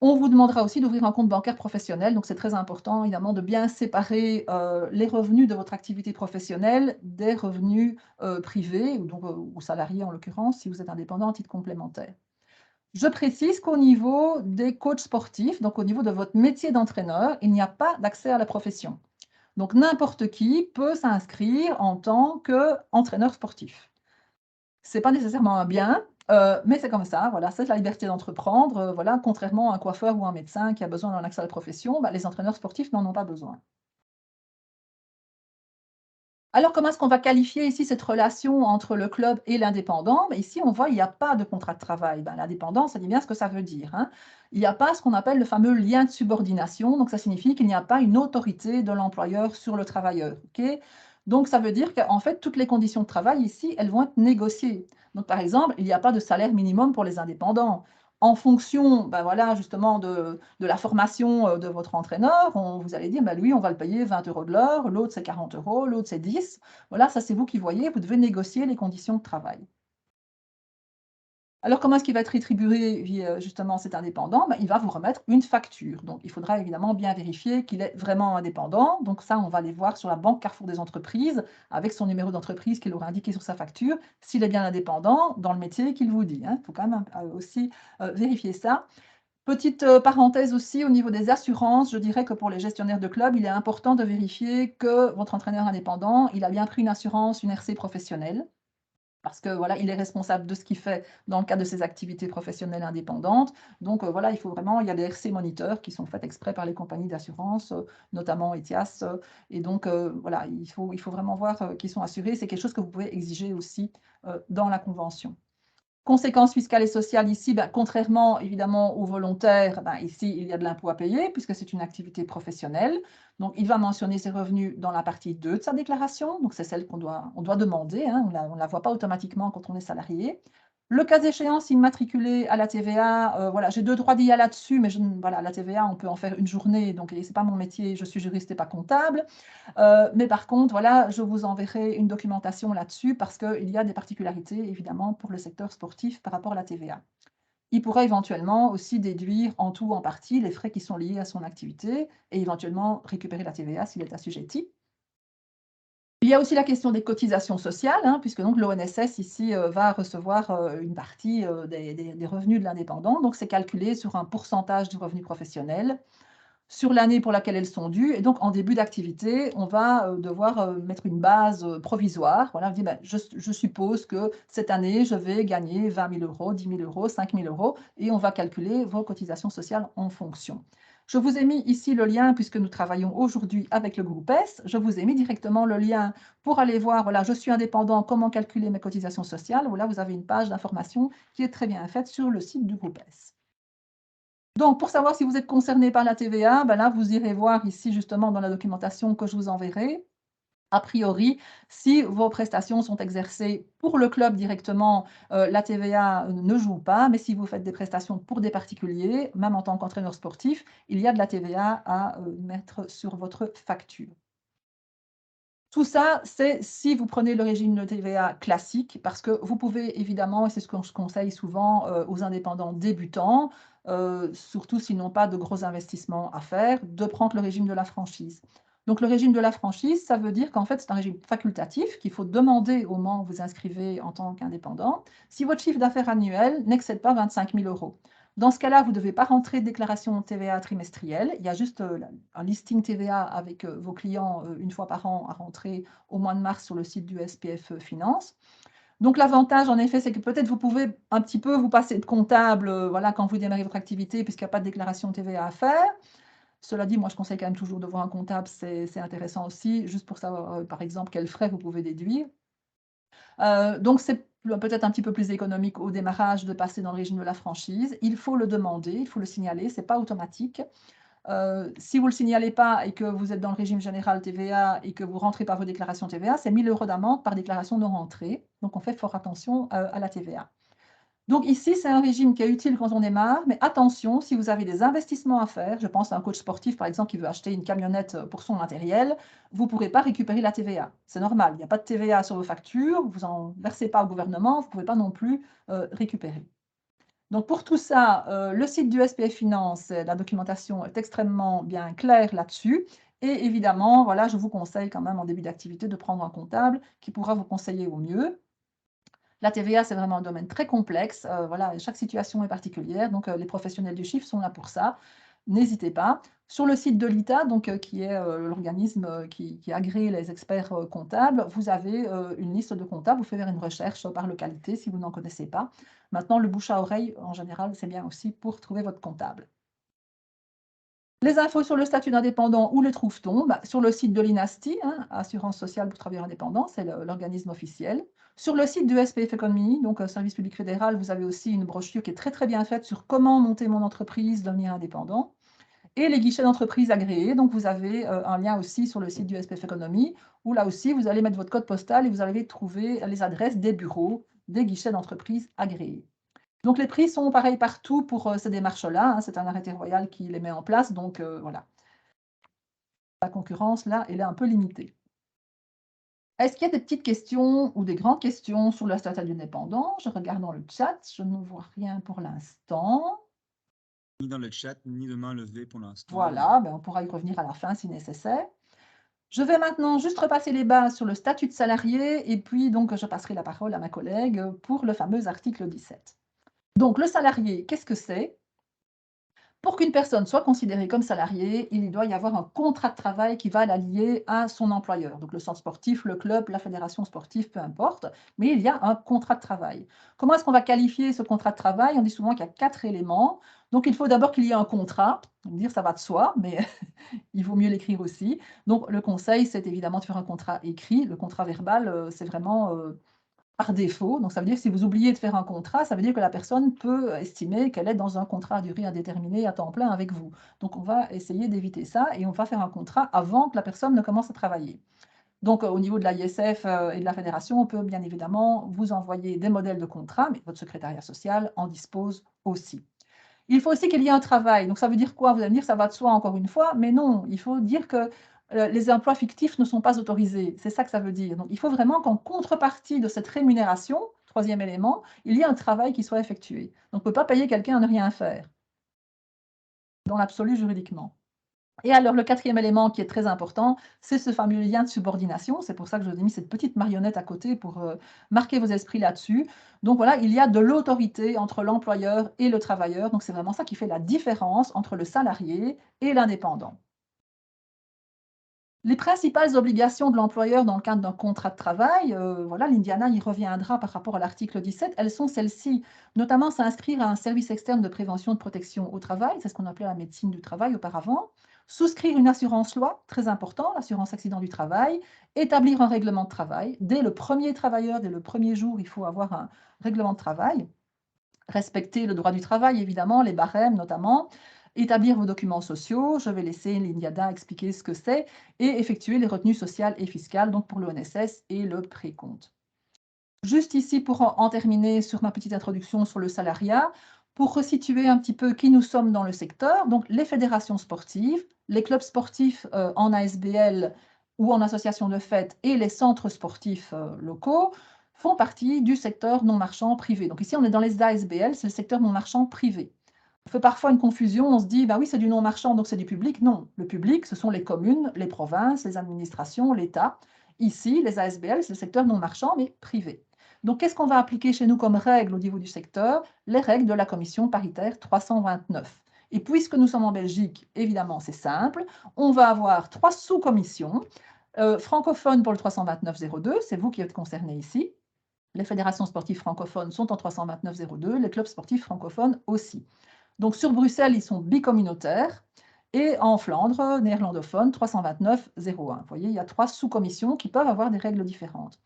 On vous demandera aussi d'ouvrir un compte bancaire professionnel, donc c'est très important évidemment de bien séparer les revenus de votre activité professionnelle des revenus privés, ou salariés en l'occurrence, si vous êtes indépendant en titre complémentaire. Je précise qu'au niveau des coachs sportifs, donc au niveau de votre métier d'entraîneur, il n'y a pas d'accès à la profession. Donc n'importe qui peut s'inscrire en tant qu'entraîneur sportif. Ce n'est pas nécessairement un bien, mais c'est comme ça, voilà, c'est la liberté d'entreprendre. Voilà, contrairement à un coiffeur ou un médecin qui a besoin d'un accès à la profession, les entraîneurs sportifs n'en ont pas besoin. Alors, comment est-ce qu'on va qualifier ici cette relation entre le club et l'indépendant? Ici, on voit il n'y a pas de contrat de travail. L'indépendant, ça dit bien ce que ça veut dire. Hein. Il n'y a pas ce qu'on appelle le fameux lien de subordination. Donc, ça signifie qu'il n'y a pas une autorité de l'employeur sur le travailleur. Okay, donc, ça veut dire qu'en fait, toutes les conditions de travail ici, elles vont être négociées. Donc, par exemple, il n'y a pas de salaire minimum pour les indépendants. En fonction voilà, justement de la formation de votre entraîneur, vous allez dire, lui, on va le payer 20 € de l'heure, l'autre c'est 40 €, l'autre c'est 10. Voilà, ça c'est vous qui voyez, vous devez négocier les conditions de travail. Alors, comment est-ce qu'il va être rétribué, justement, cet indépendant? Il va vous remettre une facture. Donc, il faudra évidemment bien vérifier qu'il est vraiment indépendant. Donc ça, on va aller voir sur la banque Carrefour des entreprises, avec son numéro d'entreprise qu'il aura indiqué sur sa facture, s'il est bien indépendant dans le métier qu'il vous dit, hein. Il faut quand même aussi vérifier ça. Petite parenthèse aussi, au niveau des assurances, je dirais que pour les gestionnaires de club, il est important de vérifier que votre entraîneur indépendant, il a bien pris une assurance, une RC professionnelle. Parce que voilà, il est responsable de ce qu'il fait dans le cadre de ses activités professionnelles indépendantes. Donc voilà, il faut vraiment, il y a des RC moniteurs qui sont faits exprès par les compagnies d'assurance, notamment Etias. Et donc voilà, il faut vraiment voir qu'ils sont assurés. C'est quelque chose que vous pouvez exiger aussi dans la convention. Conséquences fiscales et sociales ici, contrairement évidemment aux volontaires, ici il y a de l'impôt à payer puisque c'est une activité professionnelle. Donc il va mentionner ses revenus dans la partie 2 de sa déclaration, donc c'est celle on doit demander, hein, on ne la voit pas automatiquement quand on est salarié. Le cas échéant, s'immatriculer à la TVA, voilà, j'ai 2 droits d'IA là-dessus, mais voilà, la TVA, on peut en faire une journée, donc ce n'est pas mon métier, je suis juriste et pas comptable. Mais par contre, voilà, je vous enverrai une documentation là-dessus parce qu'il y a des particularités, évidemment, pour le secteur sportif par rapport à la TVA. Il pourra éventuellement aussi déduire en tout ou en partie les frais qui sont liés à son activité et éventuellement récupérer la TVA s'il est assujetti. Il y a aussi la question des cotisations sociales, hein, puisque donc l'ONSS ici va recevoir une partie des revenus de l'indépendant. Donc c'est calculé sur un pourcentage du revenu professionnel, sur l'année pour laquelle elles sont dues. Et donc, en début d'activité, on va devoir mettre une base provisoire. Voilà, on dit, je suppose que cette année, je vais gagner 20 000 euros, 10 000 euros, 5 000 euros, et on va calculer vos cotisations sociales en fonction. Je vous ai mis ici le lien, puisque nous travaillons aujourd'hui avec le groupe S, je vous ai mis directement le lien pour aller voir, voilà, je suis indépendant, comment calculer mes cotisations sociales. Voilà, vous avez une page d'information qui est très bien faite sur le site du groupe S. Donc, pour savoir si vous êtes concerné par la TVA, là, vous irez voir ici, justement, dans la documentation que je vous enverrai. A priori, si vos prestations sont exercées pour le club directement, la TVA ne joue pas, mais si vous faites des prestations pour des particuliers, même en tant qu'entraîneur sportif, il y a de la TVA à mettre sur votre facture. Tout ça, c'est si vous prenez le régime de TVA classique, parce que vous pouvez évidemment, et c'est ce que je conseille souvent aux indépendants débutants, surtout s'ils n'ont pas de gros investissements à faire, de prendre le régime de la franchise. Donc le régime de la franchise, ça veut dire qu'en fait, c'est un régime facultatif qu'il faut demander au moment où vous inscrivez en tant qu'indépendant, si votre chiffre d'affaires annuel n'excède pas 25 000 euros. Dans ce cas-là, vous ne devez pas rentrer de déclaration TVA trimestrielle. Il y a juste un listing TVA avec vos clients une fois par an à rentrer au mois de mars sur le site du SPF Finance. Donc l'avantage, en effet, c'est que peut-être vous pouvez un petit peu vous passer de comptable voilà, quand vous démarrez votre activité, puisqu'il n'y a pas de déclaration TVA à faire. Cela dit, moi, je conseille quand même toujours de voir un comptable, c'est intéressant aussi, juste pour savoir, par exemple, quels frais vous pouvez déduire. Donc c'est peut-être un petit peu plus économique au démarrage de passer dans le régime de la franchise. Il faut le demander, il faut le signaler, ce n'est pas automatique. Si vous ne le signalez pas et que vous êtes dans le régime général TVA et que vous ne rentrez pas vos déclarations TVA, c'est 1 000 € d'amende par déclaration non rentrée. Donc on fait fort attention à la TVA. Donc ici, c'est un régime qui est utile quand on démarre, mais attention, si vous avez des investissements à faire, je pense à un coach sportif par exemple qui veut acheter une camionnette pour son matériel, vous ne pourrez pas récupérer la TVA. C'est normal, il n'y a pas de TVA sur vos factures, vous n'en versez pas au gouvernement, vous ne pouvez pas non plus récupérer. Donc pour tout ça, le site du SPF Finance, la documentation est extrêmement bien claire là-dessus. Et évidemment, voilà, je vous conseille quand même en début d'activité de prendre un comptable qui pourra vous conseiller au mieux. La TVA, c'est vraiment un domaine très complexe. Voilà, chaque situation est particulière, donc les professionnels du chiffre sont là pour ça. N'hésitez pas. Sur le site de l'ITA, qui est l'organisme qui agrée les experts comptables, vous avez une liste de comptables. Vous faites faire une recherche par localité si vous n'en connaissez pas. Maintenant, le bouche à oreille, en général, c'est bien aussi pour trouver votre comptable. Les infos sur le statut d'indépendant, où les trouve-t-on? Sur le site de l'INASTI, hein, Assurance sociale pour travailleurs indépendants, c'est l'organisme officiel. Sur le site du SPF Economy, donc Service public fédéral, vous avez aussi une brochure qui est très très bien faite sur comment monter mon entreprise, devenir indépendant. Et les guichets d'entreprise agréés, donc vous avez un lien aussi sur le site du SPF Economy, où là aussi vous allez mettre votre code postal et vous allez trouver les adresses des bureaux des guichets d'entreprise agréés. Donc les prix sont pareils partout pour ces démarches-là, hein, c'est un arrêté royal qui les met en place, donc voilà. La concurrence, là, elle est un peu limitée. Est-ce qu'il y a des petites questions ou des grandes questions sur le statut indépendant? Je regarde dans le chat, je ne vois rien pour l'instant. Ni dans le chat, ni de main levée pour l'instant. Voilà, ben on pourra y revenir à la fin si nécessaire. Je vais maintenant juste repasser les bases sur le statut de salarié et puis donc je passerai la parole à ma collègue pour le fameux article 17. Donc le salarié, qu'est-ce que c'est? Pour qu'une personne soit considérée comme salariée, il doit y avoir un contrat de travail qui va la lier à son employeur. Donc le centre sportif, le club, la fédération sportive, peu importe, mais il y a un contrat de travail. Comment est-ce qu'on va qualifier ce contrat de travail? On dit souvent qu'il y a 4 éléments. Donc il faut d'abord qu'il y ait un contrat. On va dire ça va de soi, mais il vaut mieux l'écrire aussi. Donc le conseil, c'est évidemment de faire un contrat écrit. Le contrat verbal, c'est vraiment par défaut. Donc ça veut dire que si vous oubliez de faire un contrat, ça veut dire que la personne peut estimer qu'elle est dans un contrat à durée indéterminée à temps plein avec vous. Donc on va essayer d'éviter ça et on va faire un contrat avant que la personne ne commence à travailler. Donc au niveau de l'ISF et de la fédération, on peut bien évidemment vous envoyer des modèles de contrat, mais votre secrétariat social en dispose aussi. Il faut aussi qu'il y ait un travail. Donc ça veut dire quoi? Vous allez me dire, ça va de soi encore une fois, mais non, il faut dire que les emplois fictifs ne sont pas autorisés. C'est ça que ça veut dire. Donc il faut vraiment qu'en contrepartie de cette rémunération, troisième élément, il y ait un travail qui soit effectué. Donc on ne peut pas payer quelqu'un à ne rien faire, dans l'absolu juridiquement. Et alors, le quatrième élément qui est très important, c'est ce fameux lien de subordination. C'est pour ça que je vous ai mis cette petite marionnette à côté pour marquer vos esprits là-dessus. Donc voilà, il y a de l'autorité entre l'employeur et le travailleur. Donc c'est vraiment ça qui fait la différence entre le salarié et l'indépendant. Les principales obligations de l'employeur dans le cadre d'un contrat de travail, voilà, l'Indiana y reviendra par rapport à l'article 17, elles sont celles-ci, notamment s'inscrire à un service externe de prévention et de protection au travail, c'est ce qu'on appelait la médecine du travail auparavant, souscrire une assurance loi, très important, l'assurance accident du travail, établir un règlement de travail. Dès le premier travailleur, dès le premier jour, il faut avoir un règlement de travail, respecter le droit du travail, évidemment, les barèmes notamment, établir vos documents sociaux, je vais laisser l'INIADA expliquer ce que c'est, et effectuer les retenues sociales et fiscales, donc pour l'ONSS et le précompte. Juste ici, pour en terminer sur ma petite introduction sur le salariat, pour resituer un petit peu qui nous sommes dans le secteur, donc les fédérations sportives, les clubs sportifs en ASBL ou en association de fête et les centres sportifs locaux font partie du secteur non marchand privé. Donc ici, on est dans les ASBL, c'est le secteur non marchand privé. On fait parfois une confusion, on se dit, bah oui, c'est du non marchand, donc c'est du public. Non, le public, ce sont les communes, les provinces, les administrations, l'État. Ici, les ASBL, c'est le secteur non marchand, mais privé. Donc, qu'est-ce qu'on va appliquer chez nous comme règle au niveau du secteur? Les règles de la commission paritaire 329. Et puisque nous sommes en Belgique, évidemment, c'est simple, on va avoir 3 sous-commissions. Francophones pour le 329-02, c'est vous qui êtes concerné ici. Les fédérations sportives francophones sont en 329-02, les clubs sportifs francophones aussi. Donc sur Bruxelles, ils sont bicommunautaires. Et en Flandre, néerlandophone, 329-01. Vous voyez, il y a 3 sous-commissions qui peuvent avoir des règles différentes.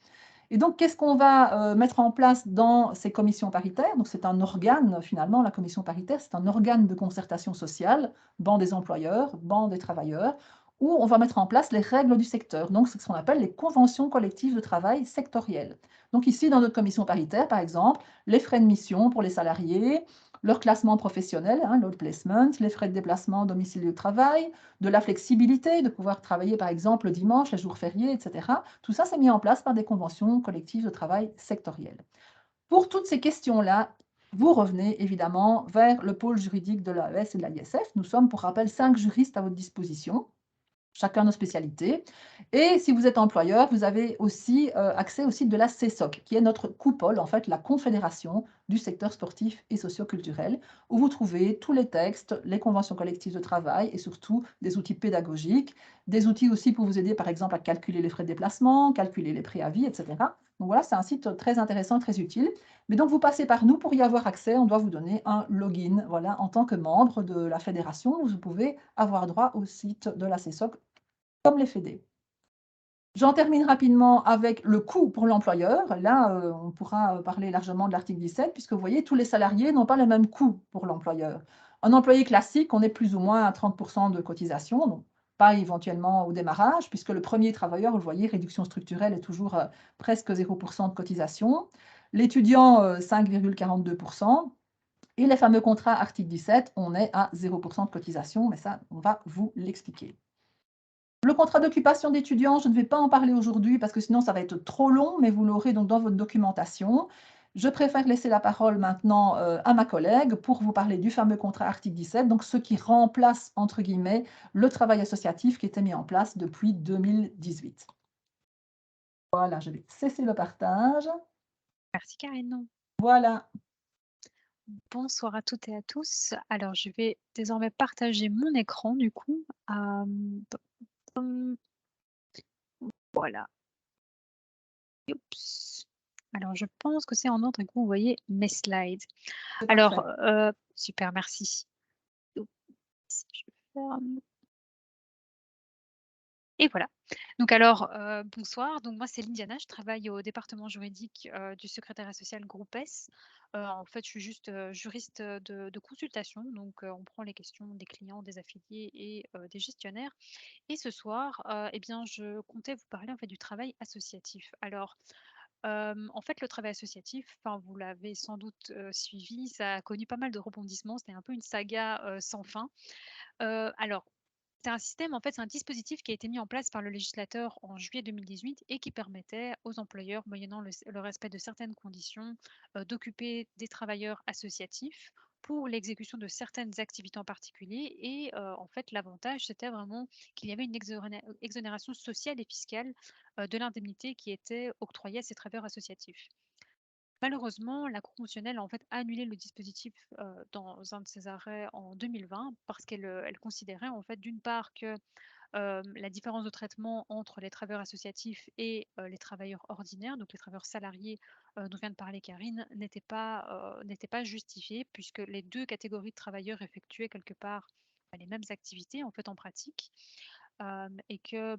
Et donc, qu'est-ce qu'on va mettre en place dans ces commissions paritaires? Donc, c'est un organe, finalement, la commission paritaire, c'est un organe de concertation sociale, banc des employeurs, banc des travailleurs, où on va mettre en place les règles du secteur. Donc, c'est ce qu'on appelle les conventions collectives de travail sectorielles. Donc, ici, dans notre commission paritaire, par exemple, les frais de mission pour les salariés, leur classement professionnel, load placement, les frais de déplacement, domicile de travail, de la flexibilité, de pouvoir travailler par exemple le dimanche, les jours fériés, etc. Tout ça, c'est mis en place par des conventions collectives de travail sectorielles. Pour toutes ces questions-là, vous revenez évidemment vers le pôle juridique de l'AES et de l'ISF. Nous sommes, pour rappel, 5 juristes à votre disposition, chacun nos spécialités. Et si vous êtes employeur, vous avez aussi accès au site de la CESOC, qui est notre coupole, en fait, la Confédération du secteur sportif et socio-culturel, où vous trouvez tous les textes, les conventions collectives de travail et surtout des outils pédagogiques, des outils aussi pour vous aider, par exemple, à calculer les frais de déplacement, calculer les préavis, etc. Donc voilà, c'est un site très intéressant, très utile. Mais donc, vous passez par nous pour y avoir accès. On doit vous donner un login. Voilà, en tant que membre de la fédération, vous pouvez avoir droit au site de la CESOC comme les fédés. J'en termine rapidement avec le coût pour l'employeur. Là, on pourra parler largement de l'article 17, puisque vous voyez, tous les salariés n'ont pas le même coût pour l'employeur. Un employé classique, on est plus ou moins à 30% de cotisation, donc pas éventuellement au démarrage, puisque le premier travailleur, vous le voyez, réduction structurelle est toujours presque 0% de cotisation. L'étudiant, 5,42%. Et les fameux contrats article 17, on est à 0% de cotisation, mais ça, on va vous l'expliquer. Le contrat d'occupation d'étudiant, je ne vais pas en parler aujourd'hui parce que sinon ça va être trop long, mais vous l'aurez donc dans votre documentation. Je préfère laisser la parole maintenant à ma collègue pour vous parler du fameux contrat article 17, donc ce qui remplace, entre guillemets, le travail associatif qui était mis en place depuis 2018. Voilà, je vais cesser le partage. Merci Karine. Voilà. Bonsoir à toutes et à tous. Alors, je vais désormais partager mon écran du coup. Voilà. Oups. Alors, je pense que c'est en ordre et que vous voyez mes slides. C'est Alors, parfait. super, merci. Oups, je ferme. Et voilà. Donc alors, bonsoir. Donc moi, c'est Lindiana. Je travaille au département juridique du secrétariat social Groupe S. En fait, je suis juste juriste de consultation. Donc, on prend les questions des clients, des affiliés et des gestionnaires. Et ce soir, eh bien, je comptais vous parler en fait du travail associatif. Alors, en fait, le travail associatif, enfin, vous l'avez sans doute suivi, ça a connu pas mal de rebondissements. C'était un peu une saga sans fin. Alors, c'est un système, en fait, c'est un dispositif qui a été mis en place par le législateur en juillet 2018 et qui permettait aux employeurs, moyennant le respect de certaines conditions, d'occuper des travailleurs associatifs pour l'exécution de certaines activités en particulier. Et en fait, l'avantage, c'était vraiment qu'il y avait une exonération sociale et fiscale de l'indemnité qui était octroyée à ces travailleurs associatifs. Malheureusement, la Cour constitutionnelle a en fait annulé le dispositif dans un de ses arrêts en 2020 parce qu'elle considérait en fait d'une part que la différence de traitement entre les travailleurs associatifs et les travailleurs ordinaires, donc les travailleurs salariés dont vient de parler Karine, n'était pas justifiée puisque les deux catégories de travailleurs effectuaient quelque part les mêmes activités en fait en pratique. Et que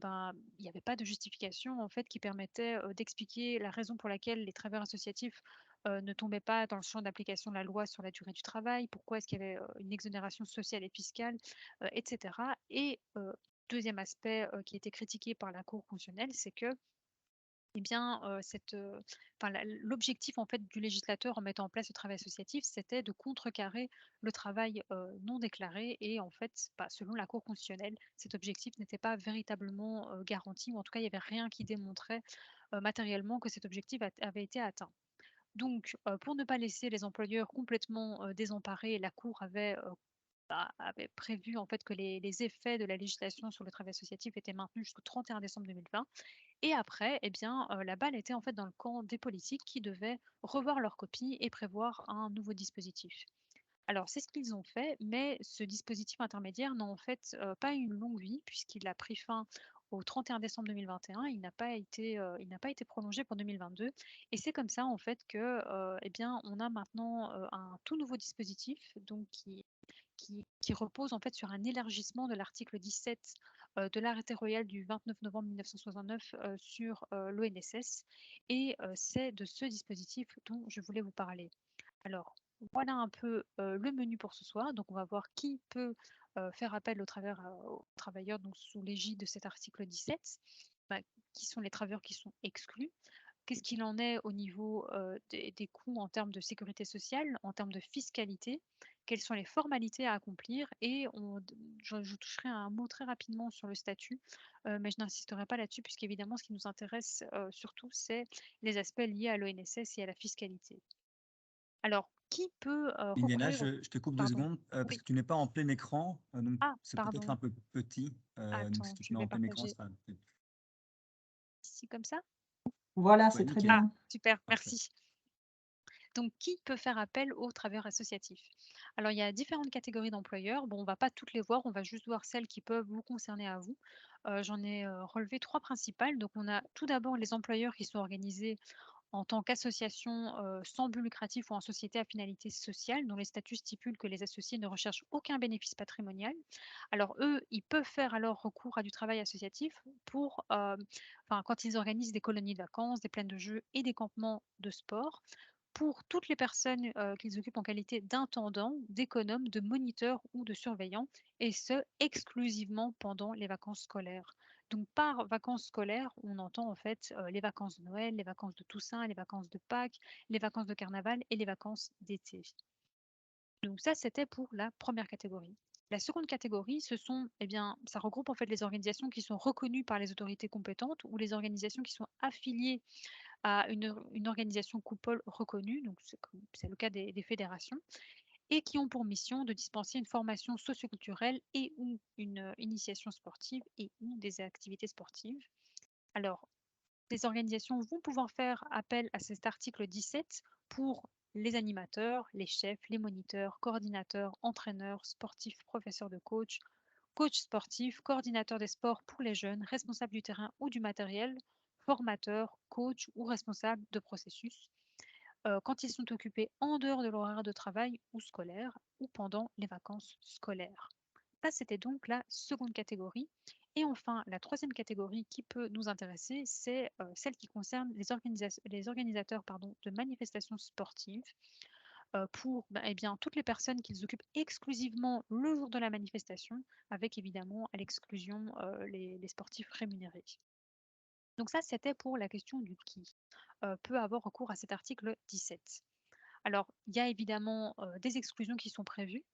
il n'y avait pas de justification en fait qui permettait d'expliquer la raison pour laquelle les travailleurs associatifs ne tombaient pas dans le champ d'application de la loi sur la durée du travail, pourquoi est-ce qu'il y avait une exonération sociale et fiscale, etc. Et deuxième aspect qui était critiqué par la Cour constitutionnelle, c'est que eh bien, l'objectif en fait du législateur en mettant en place le travail associatif, c'était de contrecarrer le travail non déclaré et en fait, selon la Cour constitutionnelle, cet objectif n'était pas véritablement garanti ou en tout cas, il n'y avait rien qui démontrait matériellement que cet objectif avait été atteint. Donc, pour ne pas laisser les employeurs complètement désemparés, la Cour avait prévu en fait que les effets de la législation sur le travail associatif étaient maintenus jusqu'au 31 décembre 2020. Et après, eh bien, la balle était en fait dans le camp des politiques qui devaient revoir leur copie et prévoir un nouveau dispositif. Alors, c'est ce qu'ils ont fait, mais ce dispositif intermédiaire n'a en fait pas une longue vie puisqu'il a pris fin au 31 décembre 2021. Il n'a pas été prolongé pour 2022. Et c'est comme ça en fait que, eh bien, on a maintenant un tout nouveau dispositif, donc qui repose en fait sur un élargissement de l'article 17 de l'arrêté royal du 29 novembre 1969 sur l'ONSS. Et c'est de ce dispositif dont je voulais vous parler. Alors, voilà un peu le menu pour ce soir. Donc, on va voir qui peut faire appel aux travailleurs donc, sous l'égide de cet article 17. Qui sont les travailleurs qui sont exclus. Qu'est-ce qu'il en est au niveau des coûts en termes de sécurité sociale, en termes de fiscalité? Quelles sont les formalités à accomplir? Et je toucherai un mot très rapidement sur le statut, mais je n'insisterai pas là-dessus puisqu'évidemment, ce qui nous intéresse surtout, c'est les aspects liés à l'ONSS et à la fiscalité. Alors, qui peut Indiana, recourir je te coupe 2 Pardon. secondes parce Oui. que tu n'es pas en plein écran, donc Ah, c'est peut-être pardon. un peu petit. Donc si Attends, tu te je mets vais en plein écran, partager ça sera ici comme ça. Voilà, ouais, c'est très nickel, Ah, bien. super, parfait. merci. Donc, qui peut faire appel aux travailleurs associatifs? Alors, il y a différentes catégories d'employeurs. Bon, on ne va pas toutes les voir, on va juste voir celles qui peuvent vous concerner à vous. J'en ai relevé 3 principales. Donc, on a tout d'abord les employeurs qui sont organisés en tant qu'association sans but lucratif ou en société à finalité sociale, dont les statuts stipulent que les associés ne recherchent aucun bénéfice patrimonial. Alors eux, ils peuvent faire alors recours à du travail associatif quand ils organisent des colonies de vacances, des plaines de jeux et des campements de sport pour toutes les personnes qu'ils occupent en qualité d'intendants, d'économes, de moniteurs ou de surveillants, et ce, exclusivement pendant les vacances scolaires. Donc par vacances scolaires, on entend en fait les vacances de Noël, les vacances de Toussaint, les vacances de Pâques, les vacances de Carnaval et les vacances d'été. Donc ça, c'était pour la première catégorie. La seconde catégorie, ça regroupe en fait les organisations qui sont reconnues par les autorités compétentes ou les organisations qui sont affiliées à une organisation coupole reconnue, donc c'est le cas des fédérations, et qui ont pour mission de dispenser une formation socioculturelle et ou une initiation sportive et ou des activités sportives. Alors, les organisations vont pouvoir faire appel à cet article 17 pour les animateurs, les chefs, les moniteurs, coordinateurs, entraîneurs, sportifs, professeurs de coach, coach sportif, coordinateur des sports pour les jeunes, responsable du terrain ou du matériel, formateur, coach ou responsable de processus, quand ils sont occupés en dehors de l'horaire de travail ou scolaire ou pendant les vacances scolaires. Ça, c'était donc la seconde catégorie. Et enfin, la troisième catégorie qui peut nous intéresser, c'est celle qui concerne les organisateurs de manifestations sportives pour toutes les personnes qu'ils occupent exclusivement le jour de la manifestation, avec évidemment à l'exclusion les sportifs rémunérés. Donc ça, c'était pour la question du qui peut avoir recours à cet article 17. Alors, il y a évidemment des exclusions qui sont prévues.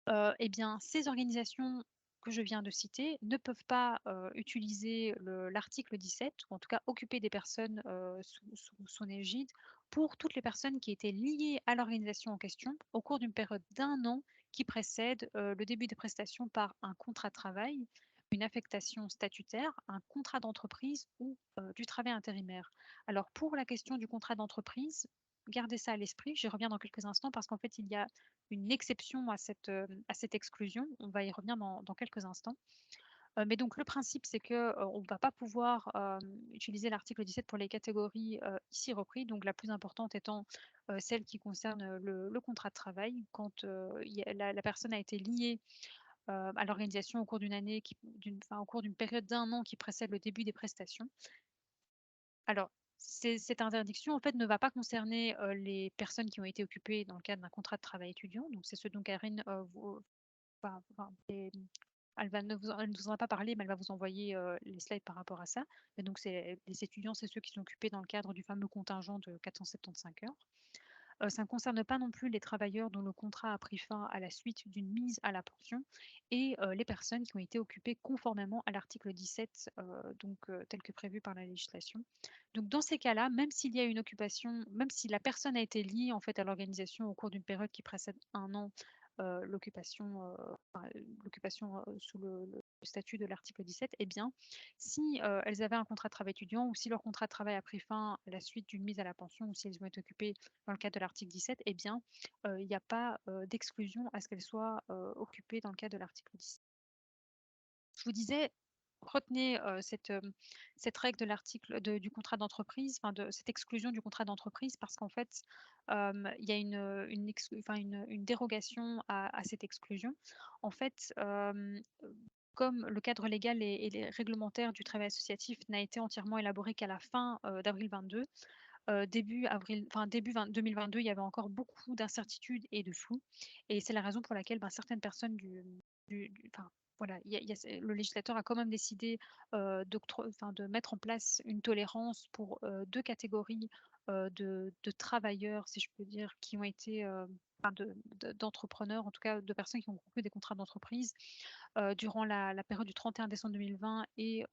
Ces organisations que je viens de citer ne peuvent pas utiliser l'article 17, ou en tout cas occuper des personnes sous son égide, pour toutes les personnes qui étaient liées à l'organisation en question au cours d'une période d'1 an qui précède le début des prestations par un contrat de travail, une affectation statutaire, un contrat d'entreprise ou du travail intérimaire. Alors pour la question du contrat d'entreprise, gardez ça à l'esprit, j'y reviens dans quelques instants parce qu'en fait il y a une exception à cette exclusion. On va y revenir dans quelques instants. Mais donc le principe, c'est qu'on ne va pas pouvoir utiliser l'article 17 pour les catégories ici reprises, donc la plus importante étant celle qui concerne le contrat de travail, quand la personne a été liée à l'organisation au cours d'une année, au cours d'une période d'1 an qui précède le début des prestations. Alors, cette interdiction, en fait, ne va pas concerner les personnes qui ont été occupées dans le cadre d'un contrat de travail étudiant. Donc, c'est ce dont Karine elle ne vous en a pas parlé, mais elle va vous envoyer les slides par rapport à ça. Mais donc, les étudiants, c'est ceux qui sont occupés dans le cadre du fameux contingent de 475 heures. Ça ne concerne pas non plus les travailleurs dont le contrat a pris fin à la suite d'une mise à la pension et les personnes qui ont été occupées conformément à l'article 17, tel que prévu par la législation. Donc dans ces cas-là, même s'il y a une occupation, même si la personne a été liée en fait à l'organisation au cours d'une période qui précède 1 an, l'occupation sous le statut de l'article 17, eh bien, si elles avaient un contrat de travail étudiant ou si leur contrat de travail a pris fin à la suite d'une mise à la pension ou si elles ont été occupées dans le cadre de l'article 17, eh bien, il n'y a pas d'exclusion à ce qu'elles soient occupées dans le cadre de l'article 17. Je vous disais, retenez cette règle de l'article du contrat d'entreprise, de cette exclusion du contrat d'entreprise, parce qu'en fait, il y a une dérogation à cette exclusion. En fait, comme le cadre légal et les réglementaire du travail associatif n'a été entièrement élaboré qu'à la fin d'avril 22, début 2022, il y avait encore beaucoup d'incertitudes et de flou. Et c'est la raison pour laquelle certaines personnes voilà, le législateur a quand même décidé de mettre en place une tolérance pour 2 catégories de travailleurs, si je peux dire, qui ont été, d'entrepreneurs, en tout cas de personnes qui ont conclu des contrats d'entreprise durant la période du 31 décembre 2020 et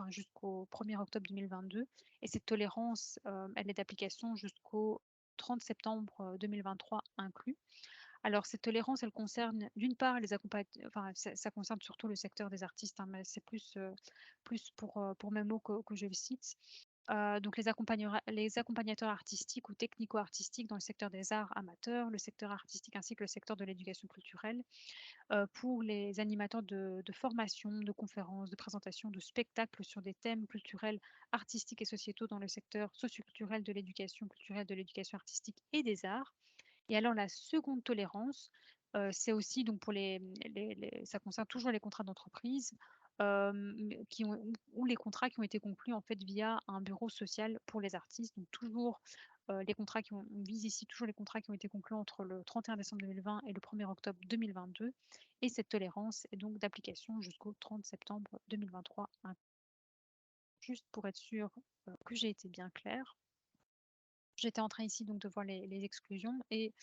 jusqu'au 1er octobre 2022. Et cette tolérance, elle est d'application jusqu'au 30 septembre 2023 inclus. Alors cette tolérance, elle concerne d'une part ça concerne surtout le secteur des artistes, hein, mais c'est plus pour mes mots que je le cite. Donc les accompagnateurs artistiques ou technico-artistiques dans le secteur des arts amateurs, le secteur artistique ainsi que le secteur de l'éducation culturelle, pour les animateurs de formation, de conférences, de présentations, de spectacles sur des thèmes culturels, artistiques et sociétaux dans le secteur socioculturel de l'éducation culturelle, de l'éducation artistique et des arts. Et alors la seconde tolérance, c'est aussi donc pour ça concerne toujours les contrats d'entreprise ou les contrats qui ont été conclus en fait via un bureau social pour les artistes. Donc toujours les contrats on vise ici toujours les contrats qui ont été conclus entre le 31 décembre 2020 et le 1er octobre 2022. Et cette tolérance est donc d'application jusqu'au 30 septembre 2023. Juste pour être sûr que j'ai été bien claire. J'étais en train ici donc de voir les exclusions et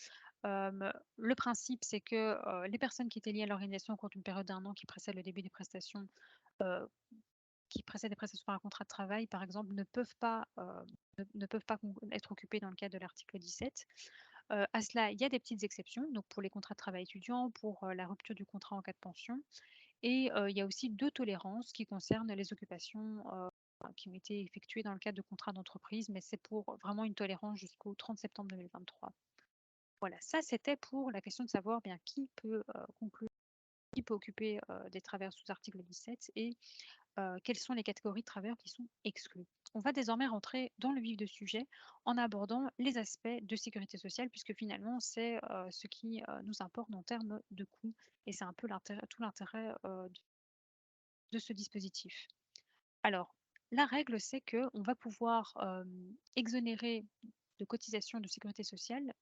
Le principe, c'est que les personnes qui étaient liées à l'organisation au cours d'une période d'1 an qui précède le début des prestations, qui précèdent les prestations par un contrat de travail, par exemple, ne peuvent pas être occupées dans le cadre de l'article 17. À cela, il y a des petites exceptions, donc pour les contrats de travail étudiants, pour la rupture du contrat en cas de pension. Et il y a aussi 2 tolérances qui concernent les occupations qui ont été effectuées dans le cadre de contrats d'entreprise, mais c'est pour vraiment une tolérance jusqu'au 30 septembre 2023. Voilà, ça c'était pour la question de savoir bien qui peut conclure, qui peut occuper des travailleurs sous article 17 et quelles sont les catégories de travailleurs qui sont exclus. On va désormais rentrer dans le vif du sujet en abordant les aspects de sécurité sociale, puisque finalement, c'est ce qui nous importe en termes de coûts, et c'est un peu tout l'intérêt de ce dispositif. Alors, la règle, c'est qu'on va pouvoir exonérer de cotisations de sécurité sociale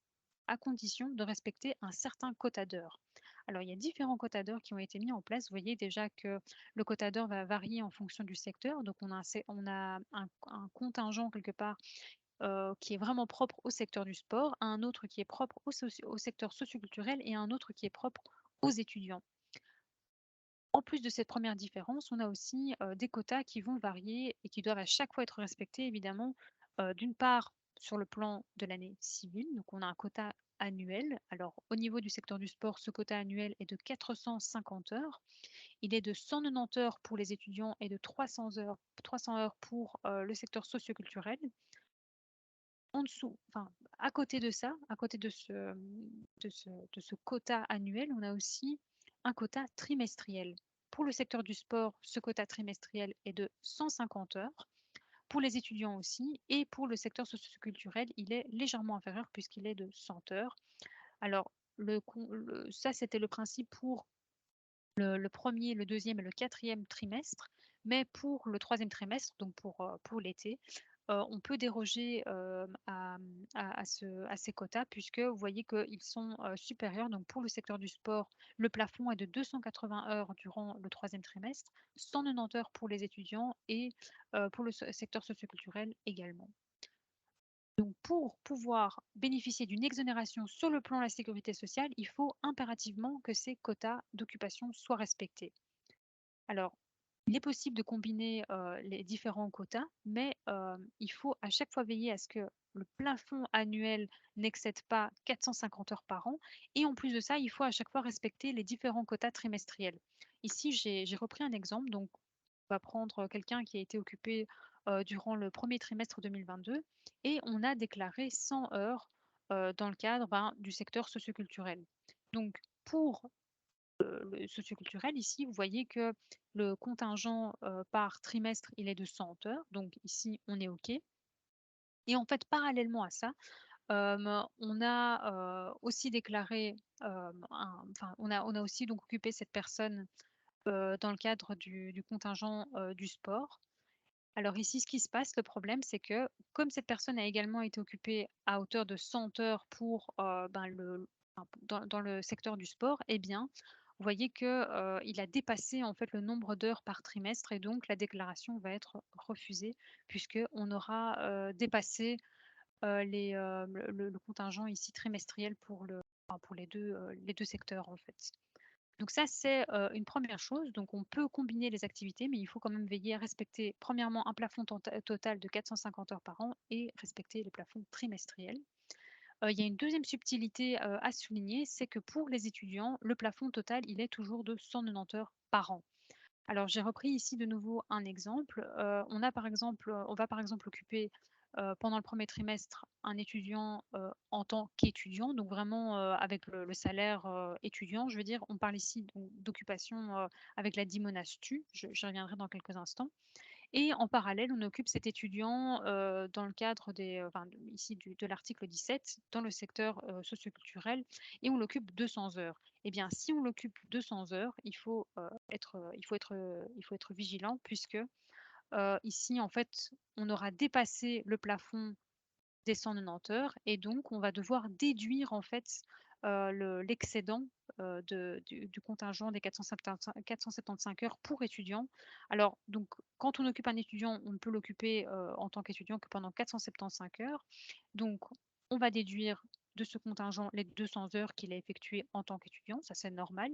à condition de respecter un certain quota d'heures. Alors, il y a différents quotas d'heures qui ont été mis en place. Vous voyez déjà que le quota d'heures va varier en fonction du secteur. Donc, on a un contingent quelque part qui est vraiment propre au secteur du sport, un autre qui est propre au secteur socioculturel et un autre qui est propre aux étudiants. En plus de cette première différence, on a aussi des quotas qui vont varier et qui doivent à chaque fois être respectés, évidemment, d'une part sur le plan de l'année civile. Donc, on a un quota annuel. Alors, au niveau du secteur du sport, ce quota annuel est de 450 heures. Il est de 190 heures pour les étudiants et de 300 heures pour le secteur socioculturel. En dessous, enfin, à côté de ça, à côté de ce quota annuel, on a aussi un quota trimestriel. Pour le secteur du sport, ce quota trimestriel est de 150 heures. Pour les étudiants aussi. Et pour le secteur socioculturel, il est légèrement inférieur puisqu'il est de 100 heures. Alors, ça, c'était le principe pour le premier, le deuxième et le quatrième trimestre. Mais pour le troisième trimestre, donc pour l'été, on peut déroger à ces quotas puisque vous voyez qu'ils sont supérieurs. Donc pour le secteur du sport, le plafond est de 280 heures durant le troisième trimestre, 190 heures pour les étudiants et pour le secteur socioculturel également. Donc pour pouvoir bénéficier d'une exonération sur le plan de la sécurité sociale, il faut impérativement que ces quotas d'occupation soient respectés. Alors, il est possible de combiner les différents quotas, mais il faut à chaque fois veiller à ce que le plafond annuel n'excède pas 450 heures par an. Et en plus de ça, il faut à chaque fois respecter les différents quotas trimestriels. Ici, j'ai repris un exemple. Donc, on va prendre quelqu'un qui a été occupé durant le premier trimestre 2022 et on a déclaré 100 heures dans le cadre du secteur socioculturel. Donc, pour le socioculturel, ici, vous voyez que le contingent par trimestre, il est de 100 heures. Donc ici, on est OK. Et en fait, parallèlement à ça, on a aussi déclaré, on a aussi donc occupé cette personne dans le cadre du contingent du sport. Alors ici, ce qui se passe, le problème, c'est que comme cette personne a également été occupée à hauteur de 100 heures pour dans le secteur du sport, eh bien, vous voyez que il a dépassé en fait le nombre d'heures par trimestre et donc la déclaration va être refusée puisque on aura dépassé le contingent ici trimestriel pour les deux secteurs en fait. Donc ça, c'est une première chose. Donc on peut combiner les activités, mais il faut quand même veiller à respecter premièrement un plafond total de 450 heures par an et respecter les plafonds trimestriels. Il y a une deuxième subtilité à souligner, c'est que pour les étudiants, le plafond total, il est toujours de 190 heures par an. Alors j'ai repris ici de nouveau un exemple. On va par exemple occuper pendant le premier trimestre un étudiant en tant qu'étudiant, donc vraiment avec le salaire étudiant, je veux dire. On parle ici d'occupation avec la DIMONAS-TU, j'y reviendrai dans quelques instants. Et en parallèle, on occupe cet étudiant dans le cadre ici de l'article 17 dans le secteur socioculturel et on l'occupe 200 heures. Eh bien, si on l'occupe 200 heures, il faut être vigilant puisque ici, en fait, on aura dépassé le plafond des 190 heures et donc on va devoir déduire en fait l'excédent du contingent des 475 heures pour étudiant. Alors, donc, quand on occupe un étudiant, on ne peut l'occuper en tant qu'étudiant que pendant 475 heures. Donc, on va déduire de ce contingent les 200 heures qu'il a effectuées en tant qu'étudiant, ça c'est normal.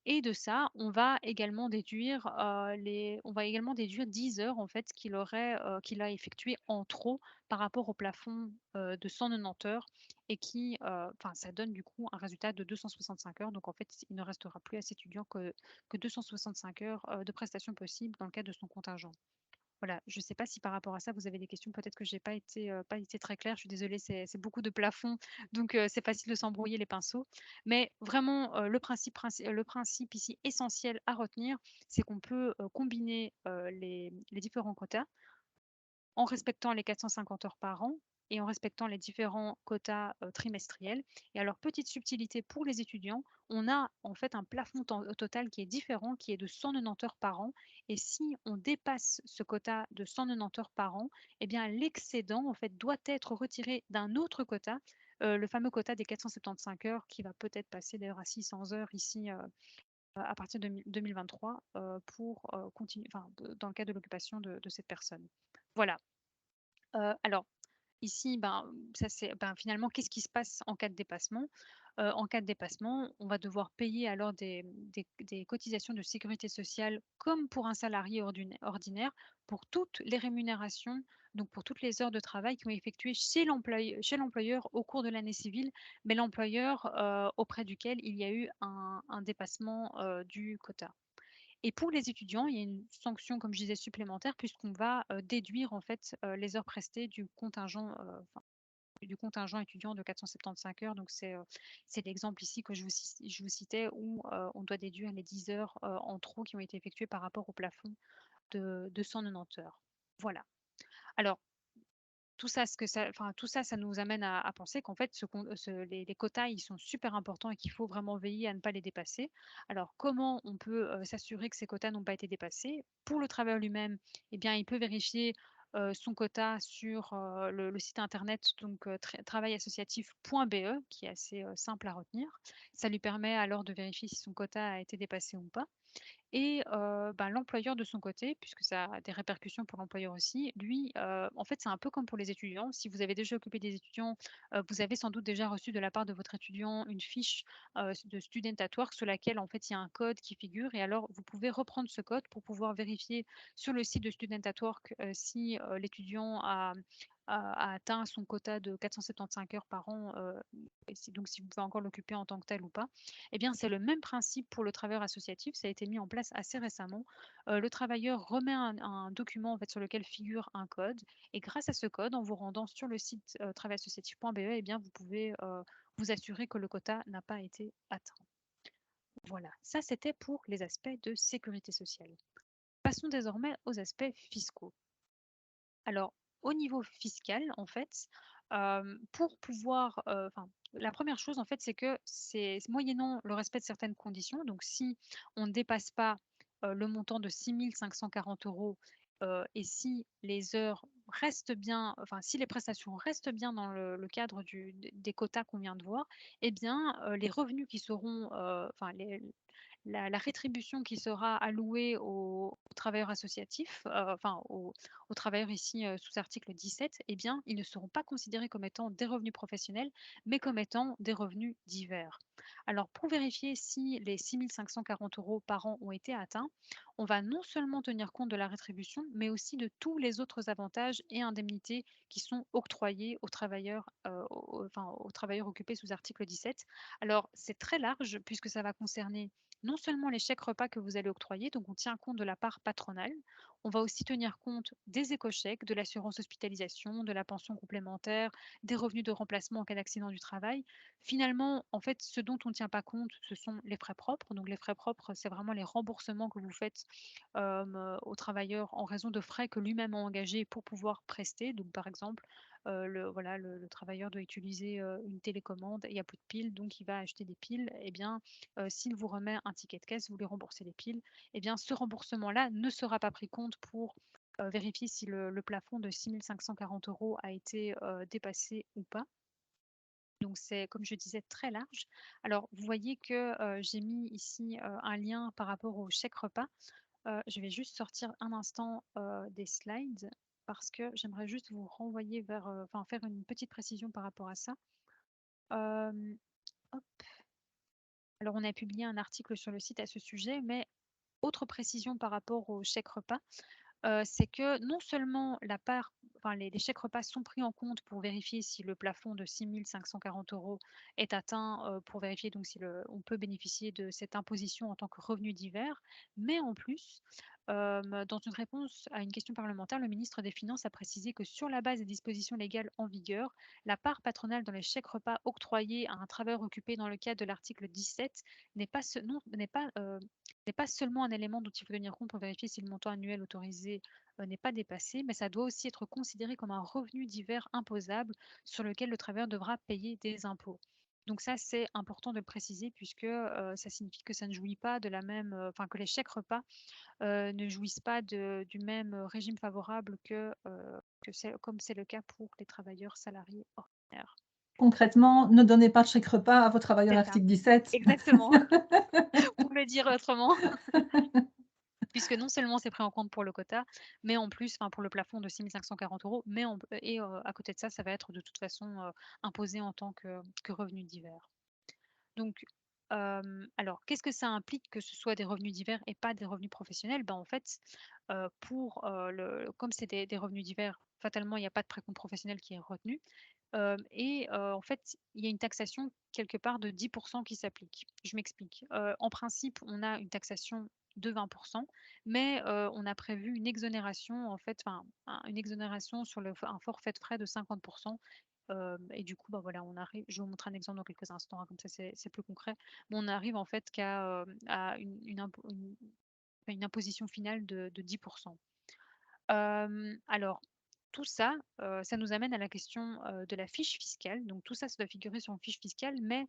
Et de ça, on va également déduire, on va également déduire 10 heures en fait qu'il a effectué en trop par rapport au plafond, de 190 heures et enfin ça donne du coup un résultat de 265 heures. Donc en fait, il ne restera plus à cet étudiant que 265 heures, de prestations possibles dans le cadre de son contingent. Voilà, je ne sais pas si par rapport à ça, vous avez des questions. Peut-être que j'ai pas été très claire. Je suis désolée, c'est beaucoup de plafonds, donc c'est facile de s'embrouiller les pinceaux. Mais vraiment, le principe ici essentiel à retenir, c'est qu'on peut combiner les différents quotas en respectant les 450 heures par an et en respectant les différents quotas trimestriels. Et alors, petite subtilité pour les étudiants, on a en fait un plafond total qui est différent, qui est de 190 heures par an. Et si on dépasse ce quota de 190 heures par an, eh bien l'excédent en fait doit être retiré d'un autre quota, le fameux quota des 475 heures qui va peut-être passer d'ailleurs à 600 heures ici à partir de 2023 pour continuer, enfin, dans le cadre de l'occupation de cette personne. Voilà. Alors, ici, finalement, qu'est-ce qui se passe en cas de dépassement? En cas de dépassement, on va devoir payer alors des cotisations de sécurité sociale comme pour un salarié ordinaire pour toutes les rémunérations, donc pour toutes les heures de travail qui ont effectué chez l'employeur au cours de l'année civile, mais l'employeur auprès duquel il y a eu un dépassement du quota. Et pour les étudiants, il y a une sanction, comme je disais, supplémentaire, puisqu'on va déduire en fait les heures prestées du contingent étudiant de 475 heures. Donc, c'est l'exemple ici que je vous citais où on doit déduire les 10 heures en trop qui ont été effectuées par rapport au plafond de 190 heures. Voilà. Alors, tout ça, ça nous amène à penser qu'en fait, les quotas, ils sont super importants et qu'il faut vraiment veiller à ne pas les dépasser. Alors, comment on peut s'assurer que ces quotas n'ont pas été dépassés? Pour le travailleur lui-même, eh bien, il peut vérifier son quota sur le site internet, donc travaillassociatif.be, qui est assez simple à retenir. Ça lui permet alors de vérifier si son quota a été dépassé ou pas. Et l'employeur de son côté, puisque ça a des répercussions pour l'employeur aussi, lui, en fait, c'est un peu comme pour les étudiants. Si vous avez déjà occupé des étudiants, vous avez sans doute déjà reçu de la part de votre étudiant une fiche de Student at Work sur laquelle, en fait, il y a un code qui figure. Et alors, vous pouvez reprendre ce code pour pouvoir vérifier sur le site de Student at Work si l'étudiant a atteint son quota de 475 heures par an, donc si vous pouvez encore l'occuper en tant que tel ou pas. Eh bien, c'est le même principe pour le travailleur associatif. Ça a été mis en place assez récemment. Le travailleur remet un document en fait, sur lequel figure un code. Et grâce à ce code, en vous rendant sur le site travaillassociatif.be, eh bien, vous pouvez vous assurer que le quota n'a pas été atteint. Voilà, ça c'était pour les aspects de sécurité sociale. Passons désormais aux aspects fiscaux. Alors, au niveau fiscal, en fait, pour pouvoir, la première chose, en fait, c'est que c'est moyennant le respect de certaines conditions. Donc, si on ne dépasse pas le montant de 6 540 € et si les heures restent bien, enfin, si les prestations restent bien dans le cadre des quotas qu'on vient de voir, eh bien, les revenus qui seront, la rétribution qui sera allouée aux travailleurs associatifs, aux travailleurs ici sous article 17, eh bien, ils ne seront pas considérés comme étant des revenus professionnels, mais comme étant des revenus divers. Alors, pour vérifier si les 6 540 € par an ont été atteints, on va non seulement tenir compte de la rétribution, mais aussi de tous les autres avantages et indemnités qui sont octroyés aux travailleurs, aux travailleurs occupés sous article 17. Alors, c'est très large puisque ça va concerner non seulement les chèques repas que vous allez octroyer, donc on tient compte de la part patronale, on va aussi tenir compte des éco-chèques, de l'assurance hospitalisation, de la pension complémentaire, des revenus de remplacement en cas d'accident du travail. Finalement, en fait, ce dont on ne tient pas compte, ce sont les frais propres. Donc les frais propres, c'est vraiment les remboursements que vous faites au travailleur en raison de frais que lui-même a engagés pour pouvoir prester. Donc par exemple, le travailleur doit utiliser une télécommande et il n'y a plus de piles, donc il va acheter des piles. Eh bien, s'il vous remet un ticket de caisse, vous lui remboursez les piles. Eh bien, ce remboursement-là ne sera pas pris compte pour vérifier si le plafond de 6 540 € a été dépassé ou pas. Donc c'est, comme je disais, très large. Alors, vous voyez que j'ai mis ici un lien par rapport au chèque repas. Je vais juste sortir un instant des slides parce que j'aimerais juste vous renvoyer faire une petite précision par rapport à ça. Hop. Alors, on a publié un article sur le site à ce sujet, mais autre précision par rapport au chèque repas, c'est que non seulement les chèques repas sont pris en compte pour vérifier si le plafond de 6 540 € est atteint, pour vérifier donc si on peut bénéficier de cette imposition en tant que revenu divers, mais en plus, dans une réponse à une question parlementaire, le ministre des Finances a précisé que sur la base des dispositions légales en vigueur, la part patronale dans les chèques repas octroyés à un travailleur occupé dans le cadre de l'article 17 n'est pas, n'est pas seulement un élément dont il faut tenir compte pour vérifier si le montant annuel autorisé n'est pas dépassé, mais ça doit aussi être considéré comme un revenu divers imposable sur lequel le travailleur devra payer des impôts. Donc ça, c'est important de le préciser puisque ça signifie que ça ne jouit pas de la même, que les chèques repas ne jouissent pas du même régime favorable comme c'est le cas pour les travailleurs salariés ordinaires. Concrètement, ne donnez pas de chèque repas à vos travailleurs C'est ça, article 17. exactement. Pour le dire autrement. Puisque non seulement c'est pris en compte pour le quota, mais en plus, pour le plafond de 6 540 €, mais à côté de ça, ça va être de toute façon imposé en tant que revenu divers. Donc, alors, qu'est-ce que ça implique que ce soit des revenus divers et pas des revenus professionnels? En fait, comme c'est des revenus divers, fatalement, il n'y a pas de précompte professionnel qui est retenu. En fait, il y a une taxation quelque part de 10 qui s'applique. Je m'explique. En principe, on a une taxation de 20 mais on a prévu une exonération, en fait, une exonération sur un forfait de frais de 50 et du coup, voilà, je vais vous montrer un exemple dans quelques instants, comme ça c'est plus concret. Mais on arrive en fait à une imposition finale de 10 alors, tout ça, ça nous amène à la question de la fiche fiscale. Donc, tout ça, ça doit figurer sur une fiche fiscale, mais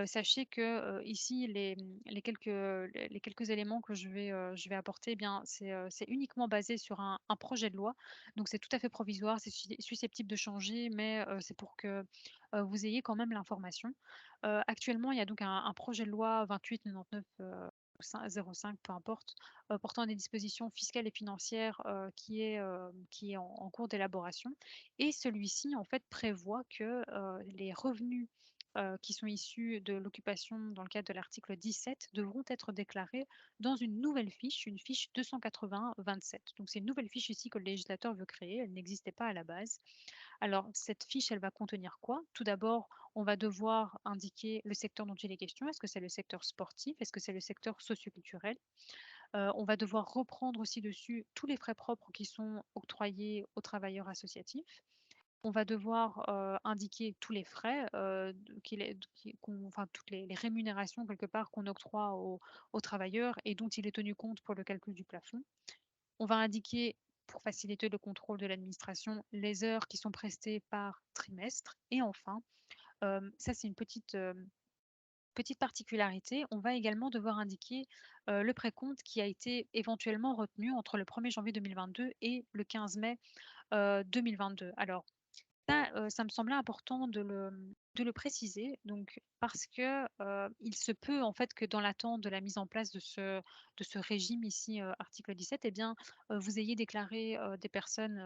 sachez que ici, les quelques éléments que je vais apporter, eh bien, c'est uniquement basé sur un projet de loi. Donc, c'est tout à fait provisoire, c'est susceptible de changer, mais c'est pour que vous ayez quand même l'information. Actuellement, il y a donc un projet de loi 2899 05, peu importe, portant des dispositions fiscales et financières qui est en cours d'élaboration. Et celui-ci, en fait, prévoit que les revenus qui sont issus de l'occupation dans le cadre de l'article 17 devront être déclarés dans une nouvelle fiche, une fiche 280-27. Donc c'est une nouvelle fiche ici que le législateur veut créer, elle n'existait pas à la base. Alors cette fiche, elle va contenir quoi? Tout d'abord, on va devoir indiquer le secteur dont il est question. Est-ce que c'est le secteur sportif? Est-ce que c'est le secteur socioculturel? On va devoir reprendre aussi dessus tous les frais propres qui sont octroyés aux travailleurs associatifs. On va devoir indiquer tous les frais, toutes les rémunérations quelque part qu'on octroie aux travailleurs et dont il est tenu compte pour le calcul du plafond. On va indiquer, pour faciliter le contrôle de l'administration, les heures qui sont prestées par trimestre. Et enfin, ça c'est une petite particularité, on va également devoir indiquer le précompte qui a été éventuellement retenu entre le 1er janvier 2022 et le 15 mai 2022. Alors, ça me semblait important de le préciser, donc parce que, il se peut en fait que dans l'attente de la mise en place de ce régime ici, article 17, eh bien, vous ayez déclaré, des personnes,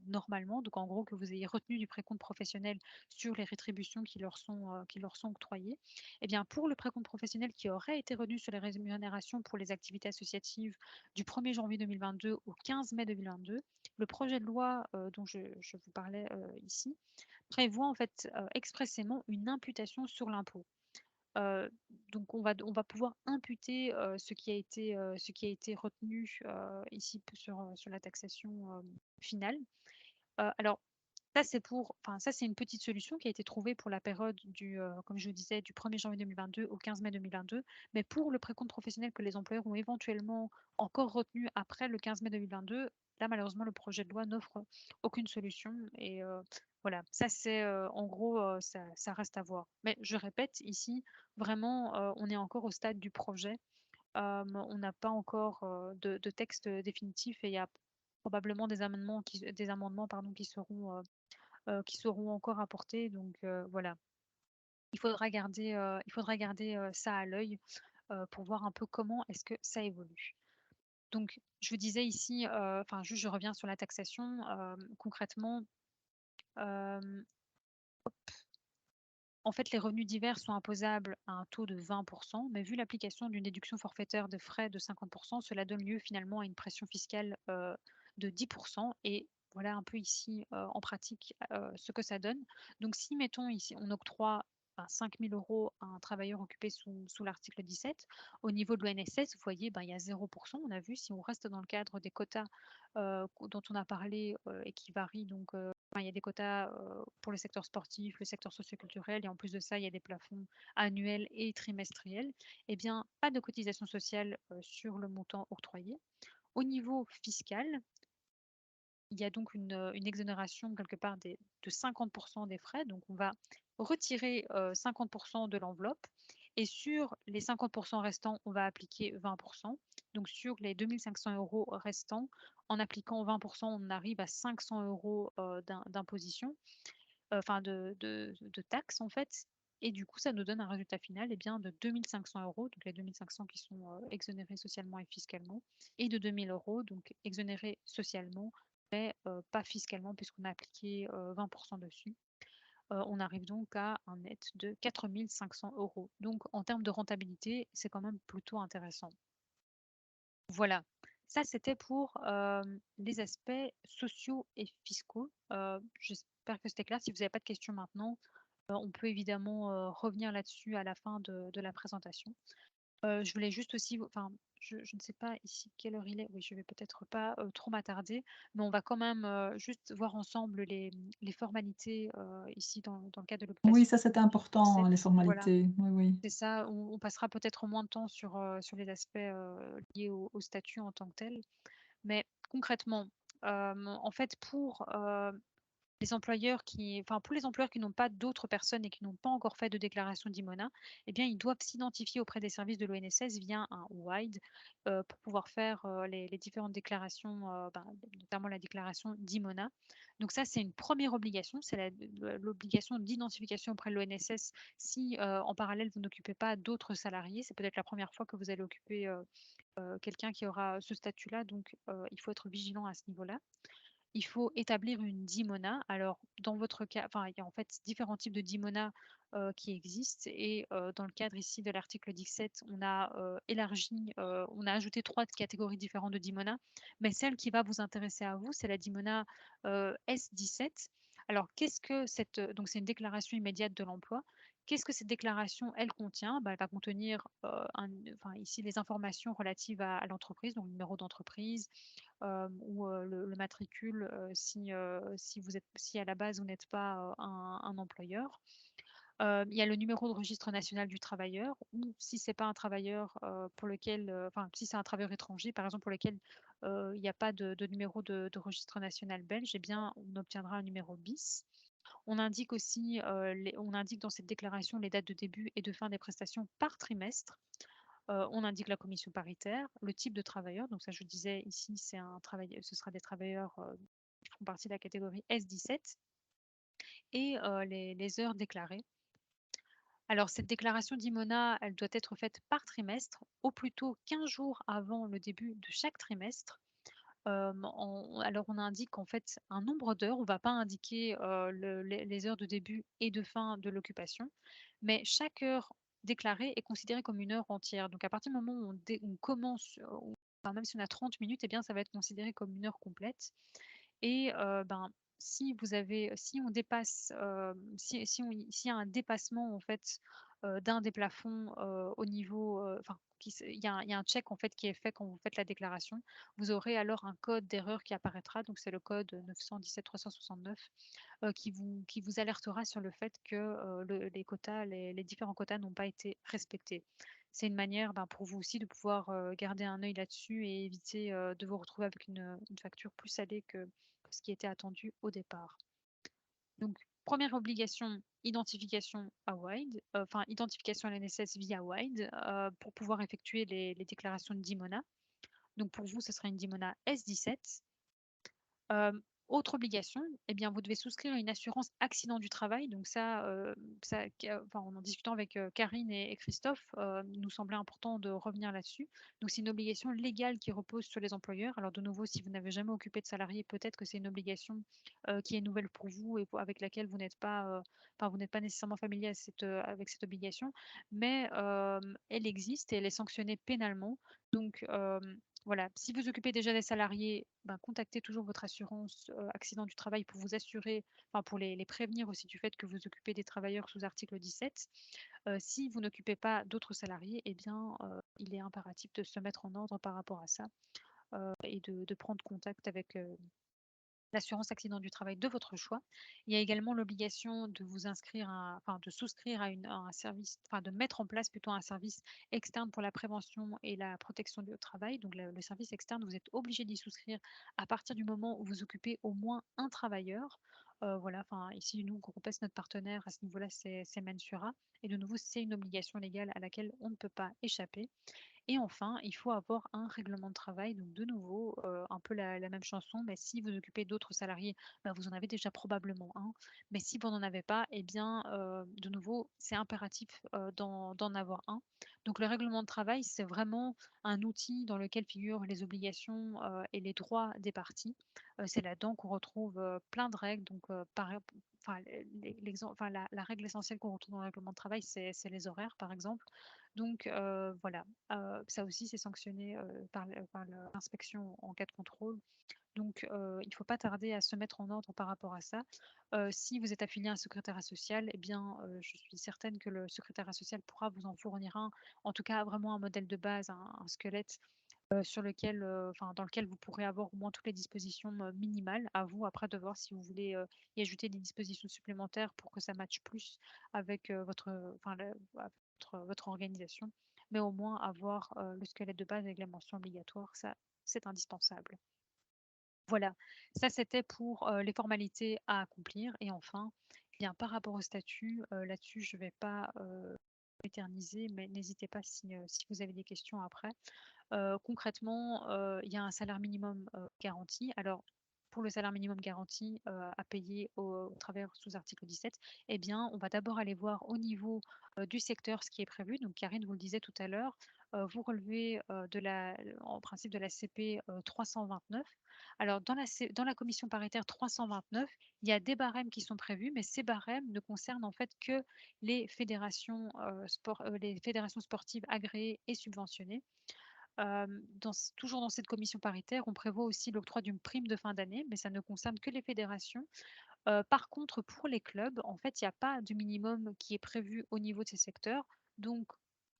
normalement, donc en gros que vous ayez retenu du précompte professionnel sur les rétributions qui leur sont octroyées. Eh bien, pour le précompte professionnel qui aurait été retenu sur les rémunérations pour les activités associatives du 1er janvier 2022 au 15 mai 2022, le projet de loi, dont je vous parlais, ici, prévoit en fait, expressément une imputation sur l'impôt. Heu, donc on va pouvoir imputer, ce qui a été retenu, ici sur la taxation, finale. Alors ça c'est une petite solution qui a été trouvée pour la période comme je vous disais, du 1er janvier 2022 au 15 mai 2022. Mais pour le précompte professionnel que les employeurs ont éventuellement encore retenu après le 15 mai 2022, là malheureusement le projet de loi n'offre aucune solution et voilà, ça c'est, en gros, ça reste à voir. Mais je répète ici, vraiment, on est encore au stade du projet. On n'a pas encore, de texte définitif et il y a probablement des amendements pardon, qui seront encore apportés. Donc voilà, il faudra garder ça à l'œil pour voir un peu comment est-ce que ça évolue. Donc je vous disais ici, juste je reviens sur la taxation. Concrètement, En fait, les revenus divers sont imposables à un taux de 20%, mais vu l'application d'une déduction forfaitaire de frais de 50%, cela donne lieu finalement à une pression fiscale de 10%. Et voilà un peu ici en pratique ce que ça donne. Donc si, mettons, ici, on octroie 5 000 € à un travailleur occupé sous l'article 17, au niveau de l'ONSS, vous voyez, il y a 0%. On a vu, si on reste dans le cadre des quotas dont on a parlé et qui varient, donc il y a des quotas pour le secteur sportif, le secteur socioculturel, et en plus de ça, il y a des plafonds annuels et trimestriels. Eh bien, pas de cotisation sociale sur le montant octroyé. Au niveau fiscal, il y a donc une exonération quelque part de 50% des frais. Donc, on va retirer 50% de l'enveloppe. Et sur les 50% restants, on va appliquer 20%. Donc, sur les 2 500 € restants, en appliquant 20%, on arrive à 500 € d'imposition, enfin de taxes en fait. Et du coup, ça nous donne un résultat final de 2 500 €, donc les 2 500 qui sont exonérés socialement et fiscalement, et de 2 000 €, donc exonérés socialement, mais pas fiscalement puisqu'on a appliqué 20% dessus. On arrive donc à un net de 4 500 €. Donc en termes de rentabilité, c'est quand même plutôt intéressant. Voilà, ça c'était pour les aspects sociaux et fiscaux. J'espère que c'était clair. Si vous n'avez pas de questions maintenant, on peut évidemment revenir là-dessus à la fin de la présentation. Je voulais juste aussi, enfin, je ne sais pas ici quelle heure il est. Oui, je vais peut-être pas trop m'attarder, mais on va quand même juste voir ensemble les formalités ici dans le cadre de Oui, l'obligation ça c'était important, les 17. Voilà, formalités. Oui, oui. c'est ça. On passera peut-être moins de temps sur les aspects liés au statut en tant que tel. Mais concrètement, en fait, les employeurs pour les employeurs qui n'ont pas d'autres personnes et qui n'ont pas encore fait de déclaration d'IMONA, eh bien, ils doivent s'identifier auprès des services de l'ONSS via un WIDE pour pouvoir faire les différentes déclarations, notamment la déclaration d'IMONA. Donc ça, c'est une première obligation, c'est l'obligation d'identification auprès de l'ONSS si en parallèle, vous n'occupez pas d'autres salariés. C'est peut-être la première fois que vous allez occuper quelqu'un qui aura ce statut-là, donc il faut être vigilant à ce niveau-là. Il faut établir une DIMONA. Alors, dans votre cas, il y a en fait différents types de DIMONA qui existent. Et dans le cadre ici de l'article 17, on a élargi, on a ajouté 3 catégories différentes de DIMONA. Mais celle qui va vous intéresser à vous, c'est la DIMONA S17. Alors, qu'est-ce que cette. Donc, c'est une déclaration immédiate de l'emploi. Qu'est-ce que cette déclaration, elle contient? Elle va contenir ici les informations relatives à l'entreprise, donc le numéro d'entreprise, ou le matricule si à la base vous n'êtes pas un employeur. Il y a le numéro de registre national du travailleur, ou si c'est pas un travailleur pour lequel, si c'est un travailleur étranger, par exemple, pour lequel il n'y a pas de numéro de registre national belge, eh bien, on obtiendra un numéro BIS. On indique aussi, on indique dans cette déclaration les dates de début et de fin des prestations par trimestre. On indique la commission paritaire, le type de travailleur. Donc ça, je disais ici, ce sera des travailleurs qui font partie de la catégorie S17, et les heures déclarées. Alors, cette déclaration d'IMONA, elle doit être faite par trimestre, au plus tôt 15 jours avant le début de chaque trimestre. Alors, on indique en fait un nombre d'heures. On ne va pas indiquer les heures de début et de fin de l'occupation, mais chaque heure déclarée est considérée comme une heure entière. Donc, à partir du moment où on commence, même si on a 30 minutes, eh bien, ça va être considéré comme une heure complète. Et si on dépasse, s'il y a un dépassement en fait d'un des plafonds au niveau, il y a un check en fait qui est fait quand vous faites la déclaration, vous aurez alors un code d'erreur qui apparaîtra. Donc c'est le code 917 369 qui vous alertera sur le fait que les quotas, les différents quotas n'ont pas été respectés. C'est une manière pour vous aussi de pouvoir garder un œil là-dessus et éviter de vous retrouver avec une facture plus salée que ce qui était attendu au départ. Donc, première obligation, identification à WIDE, identification à l'NSS via WIDE pour pouvoir effectuer les déclarations de DIMONA. Donc, pour vous, ce sera une DIMONA S17. Autre obligation, eh bien, vous devez souscrire une assurance accident du travail. Donc ça, en en discutant avec Karine et Christophe, il nous semblait important de revenir là-dessus. Donc c'est une obligation légale qui repose sur les employeurs. Alors de nouveau, si vous n'avez jamais occupé de salarié, peut-être que c'est une obligation qui est nouvelle pour vous et avec laquelle vous n'êtes pas, vous n'êtes pas nécessairement familier avec cette obligation, mais elle existe et elle est sanctionnée pénalement. Donc voilà, si vous occupez déjà des salariés, ben, contactez toujours votre assurance accident du travail pour vous assurer, enfin pour les prévenir aussi du fait que vous occupez des travailleurs sous article 17. Si vous n'occupez pas d'autres salariés, eh bien, il est impératif de se mettre en ordre par rapport à ça et de prendre contact avec l'assurance accident du travail de votre choix. Il y a également l'obligation de vous inscrire, de souscrire à un service, de mettre en place plutôt un service externe pour la prévention et la protection du travail. Donc le service externe, vous êtes obligé d'y souscrire à partir du moment où vous occupez au moins un travailleur. Voilà, ici, nous, Groupe S, notre partenaire à ce niveau-là, c'est Mensura. Et de nouveau, c'est une obligation légale à laquelle on ne peut pas échapper. Et enfin, il faut avoir un règlement de travail. Donc, de nouveau, un peu la même chanson, mais si vous occupez d'autres salariés, bah, vous en avez déjà probablement un. Mais si vous n'en avez pas, eh bien, de nouveau, c'est impératif d'en avoir un. Donc, le règlement de travail, c'est vraiment un outil dans lequel figurent les obligations et les droits des parties. C'est là-dedans qu'on retrouve plein de règles. Donc, la règle essentielle qu'on retrouve dans le règlement de travail, c'est les horaires, par exemple. Donc, voilà. Ça aussi, c'est sanctionné par l'inspection en cas de contrôle. Donc, il ne faut pas tarder à se mettre en ordre par rapport à ça. Si vous êtes affilié à un secrétariat social, eh bien, je suis certaine que le secrétariat social pourra vous en fournir un, en tout cas vraiment un modèle de base, un squelette dans lequel vous pourrez avoir au moins toutes les dispositions minimales. À vous après de voir si vous voulez y ajouter des dispositions supplémentaires pour que ça matche plus avec votre organisation. Mais au moins avoir le squelette de base avec les mentions obligatoires, ça c'est indispensable. Voilà, ça c'était pour les formalités à accomplir. Et enfin, eh bien, par rapport au statut, là-dessus je ne vais pas éterniser, mais n'hésitez pas si vous avez des questions après. Concrètement, il y a un salaire minimum garanti. Alors, pour le salaire minimum garanti à payer au travers sous article 17, eh bien, on va d'abord aller voir au niveau du secteur ce qui est prévu. Donc, Karine vous le disait tout à l'heure, vous relevez en principe de la CP 329. Alors, dans la commission paritaire 329, il y a des barèmes qui sont prévus, mais ces barèmes ne concernent en fait que les fédérations sportives agréées et subventionnées. Toujours dans cette commission paritaire, on prévoit aussi l'octroi d'une prime de fin d'année, mais ça ne concerne que les fédérations. Par contre, pour les clubs, en fait, il n'y a pas de minimum qui est prévu au niveau de ces secteurs. Donc,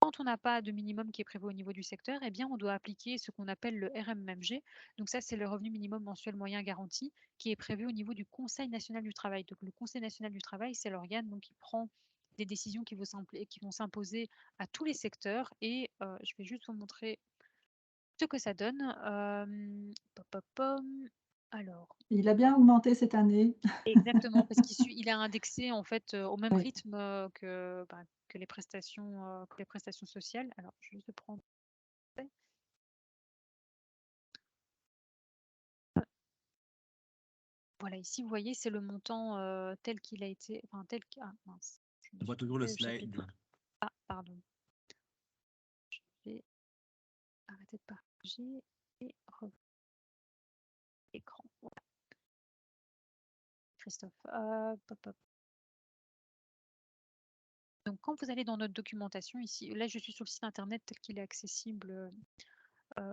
quand on n'a pas de minimum qui est prévu au niveau du secteur, eh bien, on doit appliquer ce qu'on appelle le RMMG. Donc ça, c'est le revenu minimum mensuel moyen garanti qui est prévu au niveau du Conseil national du travail. Donc le Conseil national du travail, c'est l'organe qui prend des décisions qui vont s'imposer à tous les secteurs. Et je vais juste vous montrer ce que ça donne. Alors, Il a bien augmenté cette année. exactement, parce qu'il est indexé en fait au même Oui. rythme que les prestations sociales. Alors, je vais juste prendre. Voilà, ici, vous voyez, c'est le montant tel qu'il a été. Enfin, ah, mince. On voit toujours le Quel slide. chapitre? Ah, pardon. Je vais arrêter de partager et revenir à l'écran. Voilà. Christophe. Donc, quand vous allez dans notre documentation ici, là, je suis sur le site internet tel qu'il est accessible.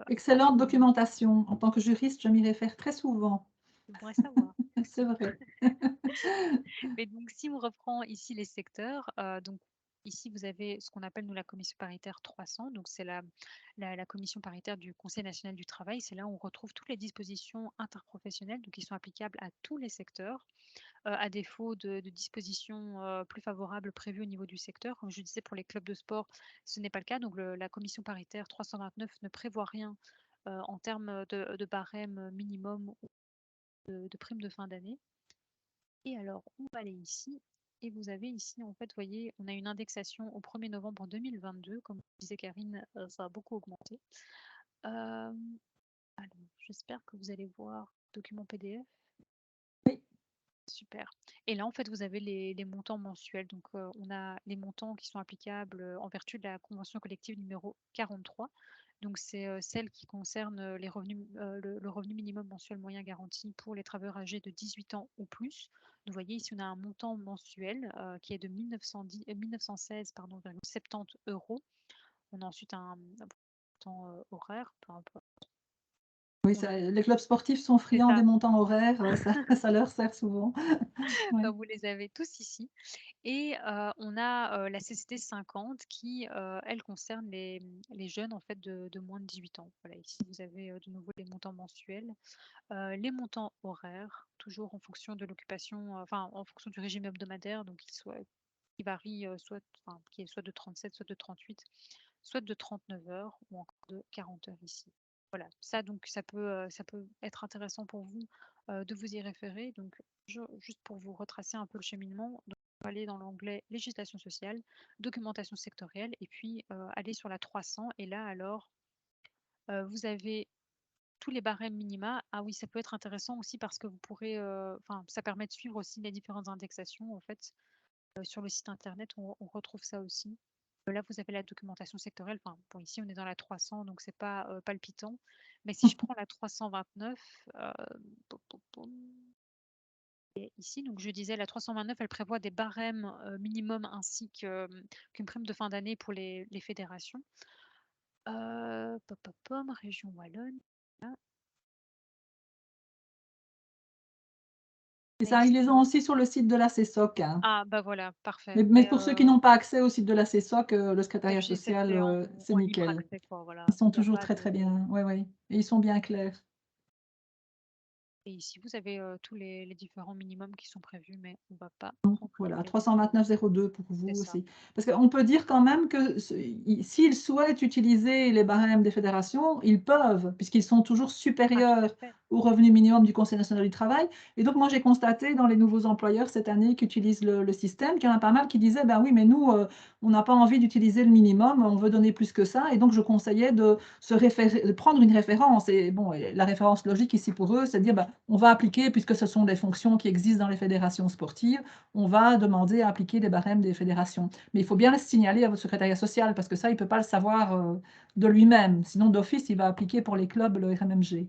Excellente documentation. En tant que juriste, je m'y réfère très souvent. Je voudrais savoir. C'est vrai. Mais donc, si on reprend ici les secteurs, donc ici, vous avez ce qu'on appelle, nous, la commission paritaire 300. Donc, c'est la commission paritaire du Conseil national du travail. C'est là où on retrouve toutes les dispositions interprofessionnelles, donc qui sont applicables à tous les secteurs, à défaut de dispositions plus favorables prévues au niveau du secteur. Comme je disais, pour les clubs de sport, ce n'est pas le cas. Donc, la commission paritaire 329 ne prévoit rien en termes de barème minimum ou de prime de fin d'année. Et alors, on va aller ici. Et vous avez ici, en fait, vous voyez, on a une indexation au 1er novembre 2022. Comme disait Karine, ça a beaucoup augmenté. Alors, j'espère que vous allez voir le document PDF. Super. Et là, en fait, vous avez les montants mensuels. Donc, on a les montants qui sont applicables en vertu de la convention collective numéro 43. Donc, c'est celle qui concerne les revenus, le revenu minimum mensuel moyen garanti pour les travailleurs âgés de 18 ans ou plus. Vous voyez, ici, on a un montant mensuel qui est de 1916, pardon, 70 euros. On a ensuite un montant horaire, peu importe. Oui, On a, les clubs sportifs sont c'est friands ça, des montants horaires, ça leur sert souvent. bah, Ouais. vous les avez tous ici. Et on a la CCT 50 qui, elle, concerne les jeunes en fait de moins de 18 ans. Voilà, ici vous avez de nouveau les montants mensuels, les montants horaires, toujours en fonction de l'occupation, enfin en fonction du régime hebdomadaire, donc qui varie qui est soit de 37, soit de 38, soit de 39 heures ou encore de 40 heures ici. Voilà, ça donc ça peut être intéressant pour vous de vous y référer. Donc juste pour vous retracer un peu le cheminement, donc, on va aller dans l'onglet législation sociale, documentation sectorielle et puis aller sur la 300 et là alors vous avez tous les barèmes minima. Ah oui, ça peut être intéressant aussi parce que vous pourrez, enfin ça permet de suivre aussi les différentes indexations en fait. Sur le site internet, on retrouve ça aussi. Là, vous avez la documentation sectorielle. Enfin, bon, ici, on est dans la 300, donc c'est pas palpitant. Mais si je prends la 329, pom, pom, pom, et ici, donc je disais, la 329, elle prévoit des barèmes minimum ainsi qu'une prime de fin d'année pour les fédérations. Pom, pom, pom, région Wallonne. Là. Et Et ça, ils ici, les ont aussi sur le site de la CESOC, hein. ah, bah voilà, parfait. Mais pour ceux qui n'ont pas accès au site de la CESOC, le secrétariat social, FGCC c'est en libre nickel. accès, quoi, voilà. Ils sont Il n'y a toujours pas très, très de... bien. Ouais, ouais. Et ils sont bien clairs. Et ici, vous avez tous les différents minimums qui sont prévus, mais on ne va pas rentrer dans Voilà, les détails. 329,02 pour C'est vous ça. aussi. Parce qu'on peut dire quand même que s'ils souhaitent utiliser les barèmes des fédérations, ils peuvent, puisqu'ils sont toujours Ah, tout à supérieurs fait. au revenu minimum du Conseil national du travail. Et donc, moi, j'ai constaté dans les nouveaux employeurs cette année qui utilisent le système, qu'il y en a pas mal qui disaient, ben oui, mais nous, on n'a pas envie d'utiliser le minimum, on veut donner plus que ça. Et donc, je conseillais de prendre une référence. Et bon, la référence logique ici pour eux, c'est de dire, ben, on va appliquer, puisque ce sont des fonctions qui existent dans les fédérations sportives, on va demander à appliquer les barèmes des fédérations. Mais il faut bien le signaler à votre secrétariat social, parce que ça, il ne peut pas le savoir de lui-même. Sinon, d'office, il va appliquer pour les clubs le RMMG.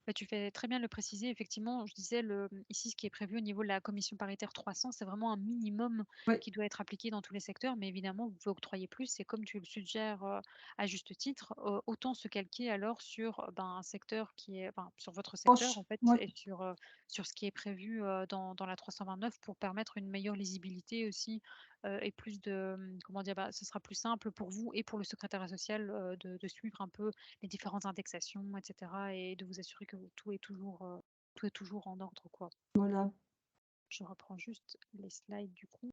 Bah, tu fais très bien de le préciser. Effectivement, je disais, ici, ce qui est prévu au niveau de la commission paritaire 300, c'est vraiment un minimum Oui, qui doit être appliqué dans tous les secteurs. Mais évidemment, vous pouvez octroyer plus. Et comme tu le suggères à juste titre, autant se calquer alors sur un secteur qui est, enfin, sur votre secteur, proche. en fait, Oui. et sur ce qui est prévu dans la 329 pour permettre une meilleure lisibilité aussi et plus de, comment dire, ce sera plus simple pour vous et pour le secrétaire social de suivre un peu les différentes indexations, etc. et de vous assurer que tout est toujours en ordre, quoi. Voilà. Je reprends juste les slides du coup.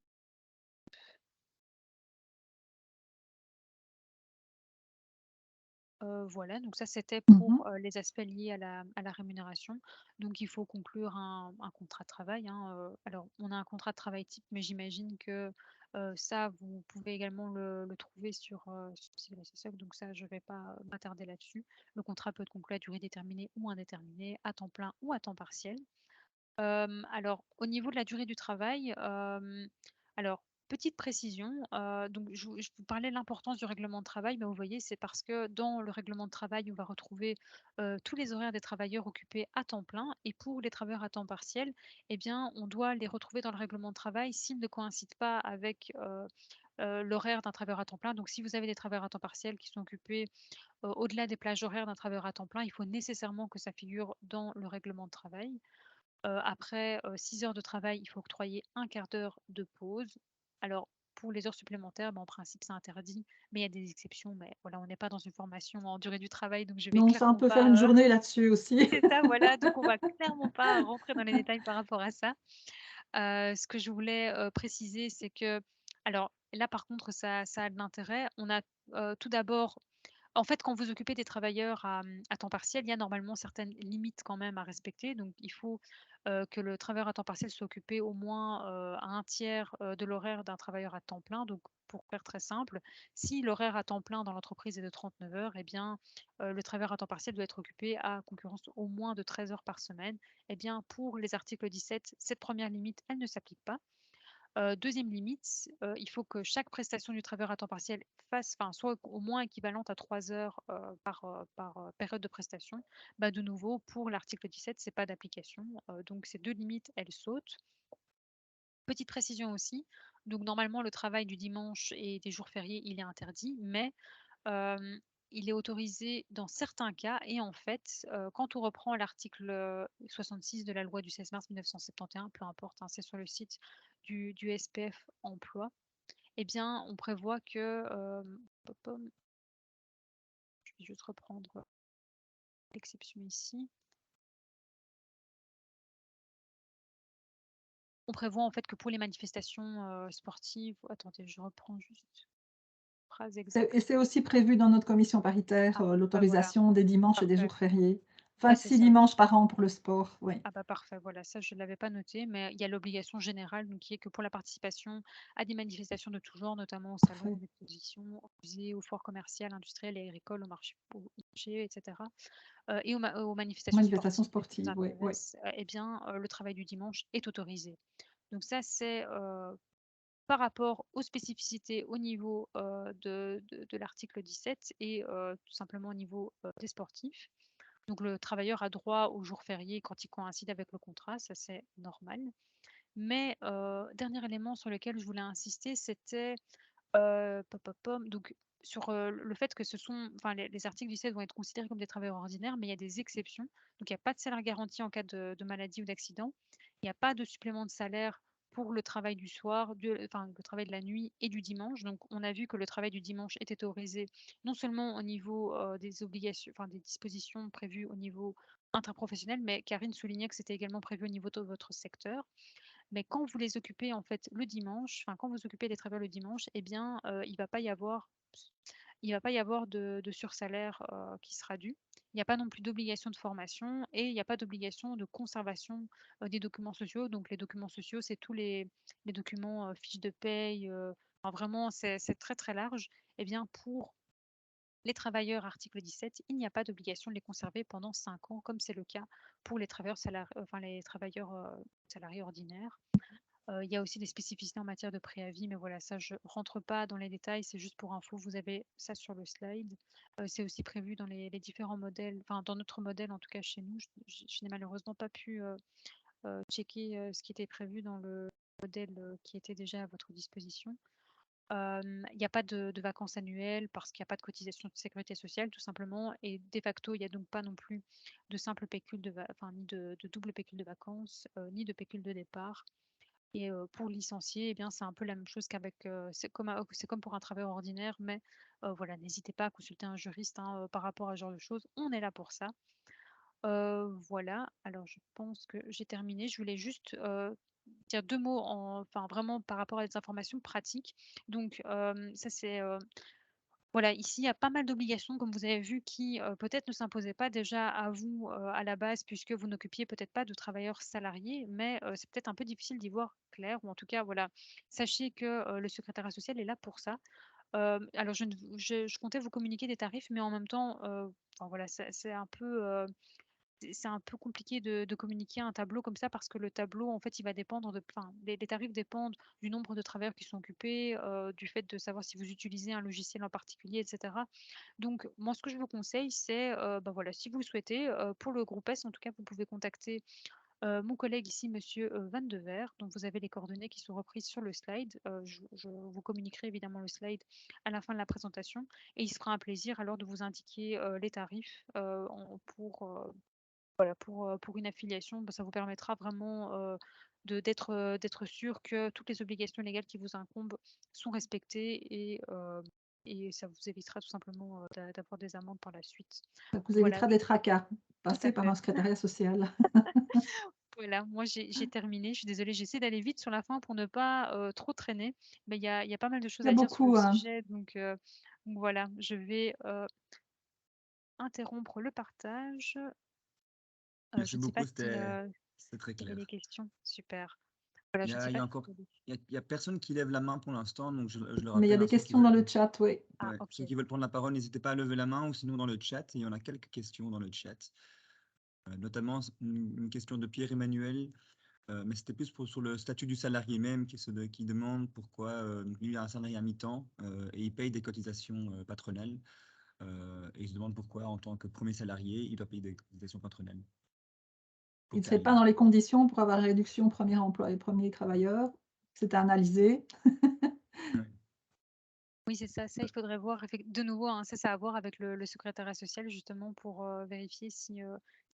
Voilà, donc ça c'était pour les aspects liés à la rémunération. Donc il faut conclure un contrat de travail, hein, alors on a un contrat de travail type, mais j'imagine que ça vous pouvez également le trouver sur le site de la CSOC, donc ça je ne vais pas m'attarder là-dessus. Le contrat peut être conclu à durée déterminée ou indéterminée, à temps plein ou à temps partiel. Alors au niveau de la durée du travail, alors petite précision, donc je vous parlais de l'importance du règlement de travail, mais vous voyez, c'est parce que dans le règlement de travail, on va retrouver, tous les horaires des travailleurs occupés à temps plein et pour les travailleurs à temps partiel, eh bien, on doit les retrouver dans le règlement de travail s'ils ne coïncident pas avec, l'horaire d'un travailleur à temps plein. Donc si vous avez des travailleurs à temps partiel qui sont occupés, au-delà des plages horaires d'un travailleur à temps plein, il faut nécessairement que ça figure dans le règlement de travail. Après, 6 heures de travail, il faut octroyer un quart d'heure de pause. Alors, pour les heures supplémentaires, en principe, c'est interdit, mais il y a des exceptions. Mais voilà, on n'est pas dans une formation en durée du travail, donc je vais Non, ça, on clairement peut faire une pas, journée là-dessus aussi. c'est ça, voilà, donc on va clairement pas rentrer dans les détails par rapport à ça. Ce que je voulais, préciser, c'est que alors là, par contre, ça a de l'intérêt. On a, tout d'abord en fait, quand vous occupez des travailleurs à temps partiel, il y a normalement certaines limites quand même à respecter. Donc, il faut que le travailleur à temps partiel soit occupé au moins à un tiers de l'horaire d'un travailleur à temps plein. Donc, pour faire très simple, si l'horaire à temps plein dans l'entreprise est de 39 heures, eh bien, le travailleur à temps partiel doit être occupé à concurrence au moins de 13 heures par semaine. Eh bien, pour les articles 17, cette première limite, elle ne s'applique pas. Deuxième limite, il faut que chaque prestation du travailleur à temps partiel soit au moins équivalente à 3 heures par période de prestation. Bah, de nouveau, pour l'article 17, c'est pas d'application. Donc ces deux limites, elles sautent. Petite précision aussi, donc normalement le travail du dimanche et des jours fériés, il est interdit, mais il est autorisé dans certains cas. Et en fait, quand on reprend l'article 66 de la loi du 16 mars 1971, peu importe, hein, c'est sur le site du SPF Emploi, eh bien, on prévoit que, je vais juste reprendre l'exception ici. On prévoit en fait que pour les manifestations sportives, attendez, je reprends juste phrase exacte. Et c'est aussi prévu dans notre commission paritaire, Ah, bah voilà, l'autorisation des dimanches et des parfait. jours fériés. Ouais, c'est 26 ça. dimanches par an pour le sport, oui. Ah bah parfait, voilà, ça je ne l'avais pas noté, mais il y a l'obligation générale, donc qui est que pour la participation à des manifestations de tout genre, notamment au salon, Parfait. aux expositions, aux musées, aux foires commerciales, industrielles et agricoles, au marché, etc. Et aux manifestations Manifestations sportives qui vous sportives, oui, oui. intéressent, eh bien, le travail du dimanche est autorisé. Donc ça, c'est par rapport aux spécificités au niveau de l'article 17 et tout simplement au niveau des sportifs. Donc le travailleur a droit aux jours fériés quand il coïncide avec le contrat, ça c'est normal. Mais dernier élément sur lequel je voulais insister, c'était donc sur le fait que les articles 17 vont être considérés comme des travailleurs ordinaires, mais il y a des exceptions. Donc il n'y a pas de salaire garanti en cas de maladie ou d'accident. Il n'y a pas de supplément de salaire pour le travail du soir, le travail de la nuit et du dimanche. Donc on a vu que le travail du dimanche était autorisé non seulement au niveau des obligations, des dispositions prévues au niveau interprofessionnel, mais Karine soulignait que c'était également prévu au niveau de votre secteur. Mais quand vous les occupez en fait le dimanche, quand vous occupez des travailleurs le dimanche, eh bien, il va pas y avoir de sursalaire qui sera dû. Il n'y a pas non plus d'obligation de formation et il n'y a pas d'obligation de conservation des documents sociaux. Donc les documents sociaux, c'est tous les documents, fiches de paye, vraiment c'est très très large. Eh bien, pour les travailleurs, article 17, il n'y a pas d'obligation de les conserver pendant 5 ans, comme c'est le cas pour les travailleurs, les travailleurs salariés ordinaires. Il y a aussi des spécificités en matière de préavis, mais voilà, ça, je rentre pas dans les détails, c'est juste pour info, vous avez ça sur le slide. C'est aussi prévu dans les différents modèles, dans notre modèle, en tout cas chez nous. Je n'ai malheureusement pas pu checker ce qui était prévu dans le modèle qui était déjà à votre disposition. Il n'y a pas de vacances annuelles parce qu'il n'y a pas de cotisation de sécurité sociale, tout simplement. Et de facto, il n'y a donc pas non plus de simple pécule ni de double pécule de vacances, ni de pécule de départ. Et pour licencier, eh bien, c'est un peu la même chose qu'avec, c'est comme pour un travailleur ordinaire, mais voilà, n'hésitez pas à consulter un juriste hein, par rapport à ce genre de choses. On est là pour ça. Voilà, alors je pense que j'ai terminé. Je voulais juste dire deux mots, vraiment par rapport à des informations pratiques. Donc, ça c'est voilà, ici, il y a pas mal d'obligations, comme vous avez vu, qui peut-être ne s'imposaient pas déjà à vous à la base, puisque vous n'occupiez peut-être pas de travailleurs salariés, mais c'est peut-être un peu difficile d'y voir clair, ou en tout cas, voilà, sachez que le secrétariat social est là pour ça. Alors, je comptais vous communiquer des tarifs, mais en même temps, voilà, c'est un peu compliqué de communiquer un tableau comme ça parce que le tableau, en fait, il va dépendre les tarifs dépendent du nombre de travailleurs qui sont occupés, du fait de savoir si vous utilisez un logiciel en particulier, et cetera. Donc, moi, ce que je vous conseille, c'est, voilà, si vous le souhaitez, pour le groupe S, en tout cas, vous pouvez contacter mon collègue ici, monsieur Van de Ver, dont vous avez les coordonnées qui sont reprises sur le slide. Je vous communiquerai évidemment le slide à la fin de la présentation et il se fera un plaisir alors de vous indiquer les tarifs pour une affiliation. Ça vous permettra vraiment d'être sûr que toutes les obligations légales qui vous incombent sont respectées et ça vous évitera tout simplement d'avoir des amendes par la suite. Ça vous Voilà, évitera des tracas. tout à Passer par fait. un secrétariat social. Voilà, moi j'ai terminé. Je suis désolée, j'essaie d'aller vite sur la fin pour ne pas trop traîner. Mais il y a pas mal de Il choses y a à dire sur le beaucoup, hein. sujet. Donc voilà, je vais interrompre le partage. Merci Je ne sais pas beaucoup, si c'était C'est très Il y avait clair. des questions. Super. Voilà, Il je y ne sais a, il y pas a si encore, vous avez- il y a personne qui lève la main pour l'instant, donc je le Mais il y a rappelle, des hein, ceux qui questions dans le veulent, chat, oui. Ah, ouais, ok. ceux qui veulent prendre la parole, n'hésitez pas à lever la main ou sinon dans le chat. Il y en a quelques questions dans le chat, notamment une question de Pierre-Emmanuel, mais c'était plus sur le statut du salarié même qui demande pourquoi donc lui a un salarié à mi-temps et il paye des cotisations patronales. Et il se demande pourquoi, en tant que premier salarié, il doit payer des cotisations patronales. Il Pour ne serait pas Karine. dans les conditions pour avoir réduction premier emploi et premier travailleur. C'est à analyser. Ouais. Oui, c'est ça. Ça, il faudrait voir. De nouveau, hein, ça a à voir avec le secrétariat social, justement, pour vérifier si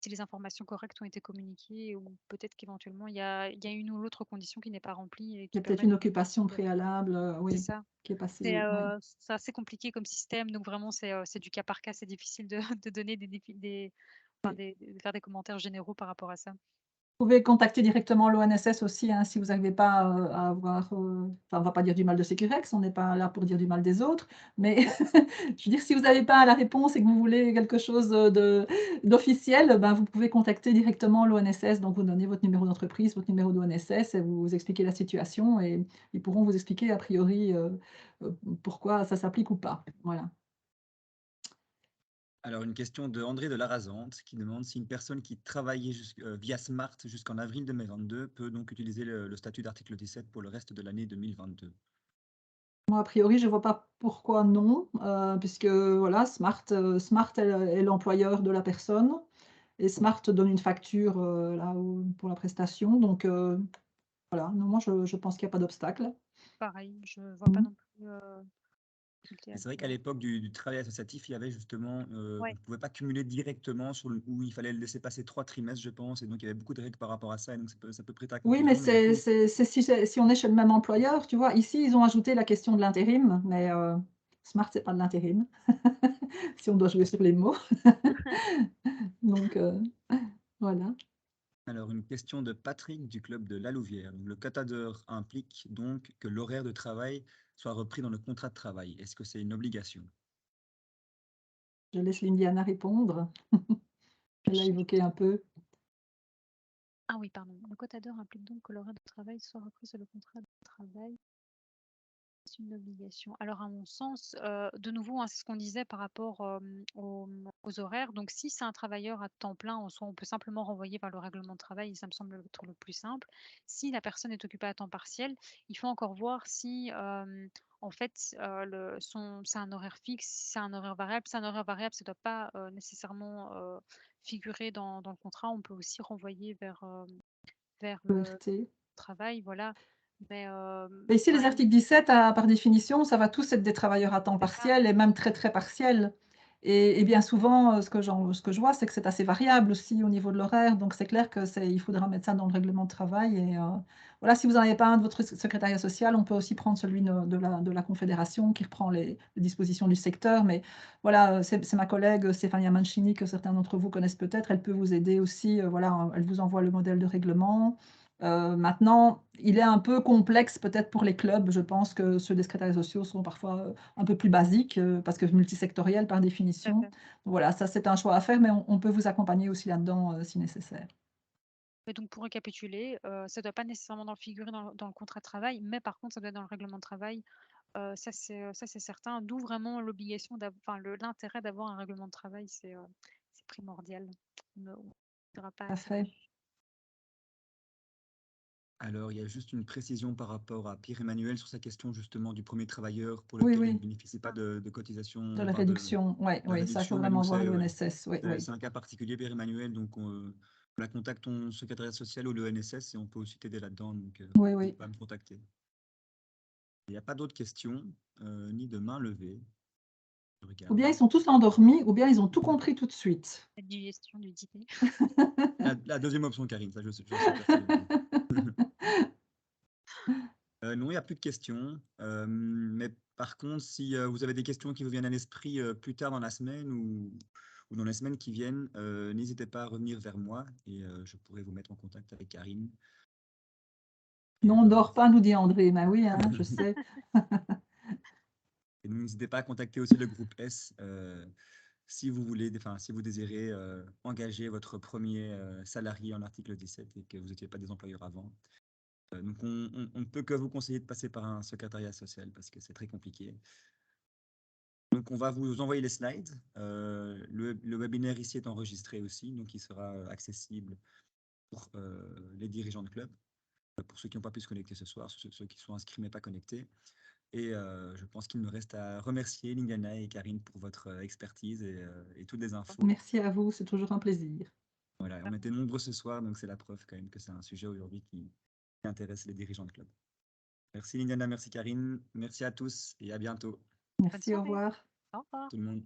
les informations correctes ont été communiquées ou peut-être qu'éventuellement, il y a une ou l'autre condition qui n'est pas remplie et Il y qui a peut-être permet une de... occupation préalable, C'est oui, ça. qui est passée. C'est assez compliqué comme système, donc vraiment, c'est du cas par cas. C'est difficile de, de donner de faire des commentaires généraux par rapport à ça. Vous pouvez contacter directement l'ONSS aussi, hein, si vous n'arrivez pas à avoir... enfin, on ne va pas dire du mal de Sécurex, on n'est pas là pour dire du mal des autres, mais je veux dire, si vous n'avez pas la réponse et que vous voulez quelque chose d'officiel, ben, vous pouvez contacter directement l'ONSS, donc vous donnez votre numéro d'entreprise, votre numéro d'ONSS, et vous expliquez la situation, et ils pourront vous expliquer a priori pourquoi ça s'applique ou pas. Voilà. Alors, une question de André de Larazante qui demande si une personne qui travaillait via Smart jusqu'en avril 2022 peut donc utiliser le statut d'article 17 pour le reste de l'année 2022. Moi, a priori, je ne vois pas pourquoi non, puisque voilà, Smart est l'employeur de la personne et Smart donne une facture pour la prestation. Donc voilà, non, moi je pense qu'il n'y a pas d'obstacle. Pareil, je ne vois pas non plus difficulté à C'est vrai ce qu'à niveau-là. l'époque du travail associatif, il y avait justement, on Ouais. ne pouvait pas cumuler directement où il fallait le laisser passer 3 trimestres, je pense, et donc il y avait beaucoup de règles par rapport à ça, et donc ça peut prêter à Oui, mais confusion. Mais du coup, si on est chez le même employeur, tu vois, ici ils ont ajouté la question de l'intérim, mais Smart, c'est pas de l'intérim, si on doit jouer sur les mots. Donc voilà. alors, une question de Patrick du club de La Louvière. Le quota d'heures implique donc que l'horaire de travail soit repris dans le contrat de travail. Est-ce que c'est une obligation? Je laisse Lindiana répondre. Elle a évoqué un peu. Ah oui, pardon. Le quota d'heures implique donc que l'horaire de travail soit repris sur le contrat de travail. C'est une obligation. Alors, à mon sens, de nouveau, hein, c'est ce qu'on disait par rapport aux horaires. Donc, si c'est un travailleur à temps plein, en soi, on peut simplement renvoyer vers le règlement de travail, et ça me semble être le plus simple. Si la personne est occupée à temps partiel, il faut encore voir si, en fait, c'est un horaire fixe, si c'est un horaire variable. Si c'est un horaire variable, ça ne doit pas nécessairement figurer dans le contrat. On peut aussi renvoyer vers le ERT. travail, voilà. Mais Mais ici, les articles 17, par définition, ça va tous être des travailleurs à temps C'est ça. partiel et même très, très partiel. Et bien souvent, ce que je vois, c'est que c'est assez variable aussi au niveau de l'horaire. Donc, c'est clair qu'il faudra mettre ça dans le règlement de travail. Et voilà, si vous n'en avez pas un de votre secrétariat social, on peut aussi prendre celui de la Confédération qui reprend les dispositions du secteur. Mais voilà, c'est ma collègue Stéphania Mancini, que certains d'entre vous connaissent peut-être. Elle peut vous aider aussi. Voilà, elle vous envoie le modèle de règlement. Maintenant, il est un peu complexe peut-être pour les clubs. Je pense que ceux des secrétariats sociaux sont parfois un peu plus basiques parce que multisectoriels par définition. fait. Voilà, ça c'est un choix à faire, mais on peut vous accompagner aussi là-dedans si nécessaire. Et donc, pour récapituler, ça ne doit pas nécessairement figurer dans le contrat de travail, mais par contre, ça doit être dans le règlement de travail. Ça, c'est certain. D'où vraiment l'obligation, l'intérêt d'avoir un règlement de travail, c'est primordial. On ne dira pas assez. Parfait. Alors, il y a juste une précision par rapport à Pierre-Emmanuel sur sa question justement du premier travailleur pour Oui, lequel il oui, ne bénéficie pas de cotisation. de la enfin, réduction. Oui, de la oui, ça, il faut réduction, mais vraiment donc voir c'est l'ONSS. Oui, oui. c'est un cas particulier, Pierre-Emmanuel, donc on contacte ton secrétariat social ou l'ONSS et on peut aussi t'aider là-dedans, donc Oui, oui. n'hésite pas à me contacter. Il n'y a pas d'autres questions, ni de main levée. Je regarde. Ou bien ils sont tous endormis, ou bien ils ont tout compris tout de suite. La digestion du dîner. La deuxième option, Karine, ça je suis persuadé. Non, il n'y a plus de questions. Mais par contre, si vous avez des questions qui vous viennent à l'esprit plus tard dans la semaine ou dans les semaines qui viennent, n'hésitez pas à revenir vers moi et je pourrai vous mettre en contact avec Karine. Non, on ne dort pas, nous dit André. Ben oui, hein, je sais. Et n'hésitez pas à contacter aussi le groupe S si vous voulez, enfin, si vous désirez engager votre premier salarié en article 17 et que vous n'étiez pas des employeurs avant. Donc, on ne peut que vous conseiller de passer par un secrétariat social parce que c'est très compliqué. Donc, on va vous envoyer les slides. Le webinaire ici est enregistré aussi, donc il sera accessible pour les dirigeants de club, pour ceux qui n'ont pas pu se connecter ce soir, ceux qui sont inscrits mais pas connectés. Et je pense qu'il me reste à remercier Liliana et Karine pour votre expertise et toutes les infos. Merci à vous, c'est toujours un plaisir. Voilà, on était nombreux ce soir, donc c'est la preuve quand même que c'est un sujet aujourd'hui qui intéresse les dirigeants de club. Merci Liliana, merci Karine, merci à tous et à bientôt. Merci, au revoir. Au revoir. Tout le monde.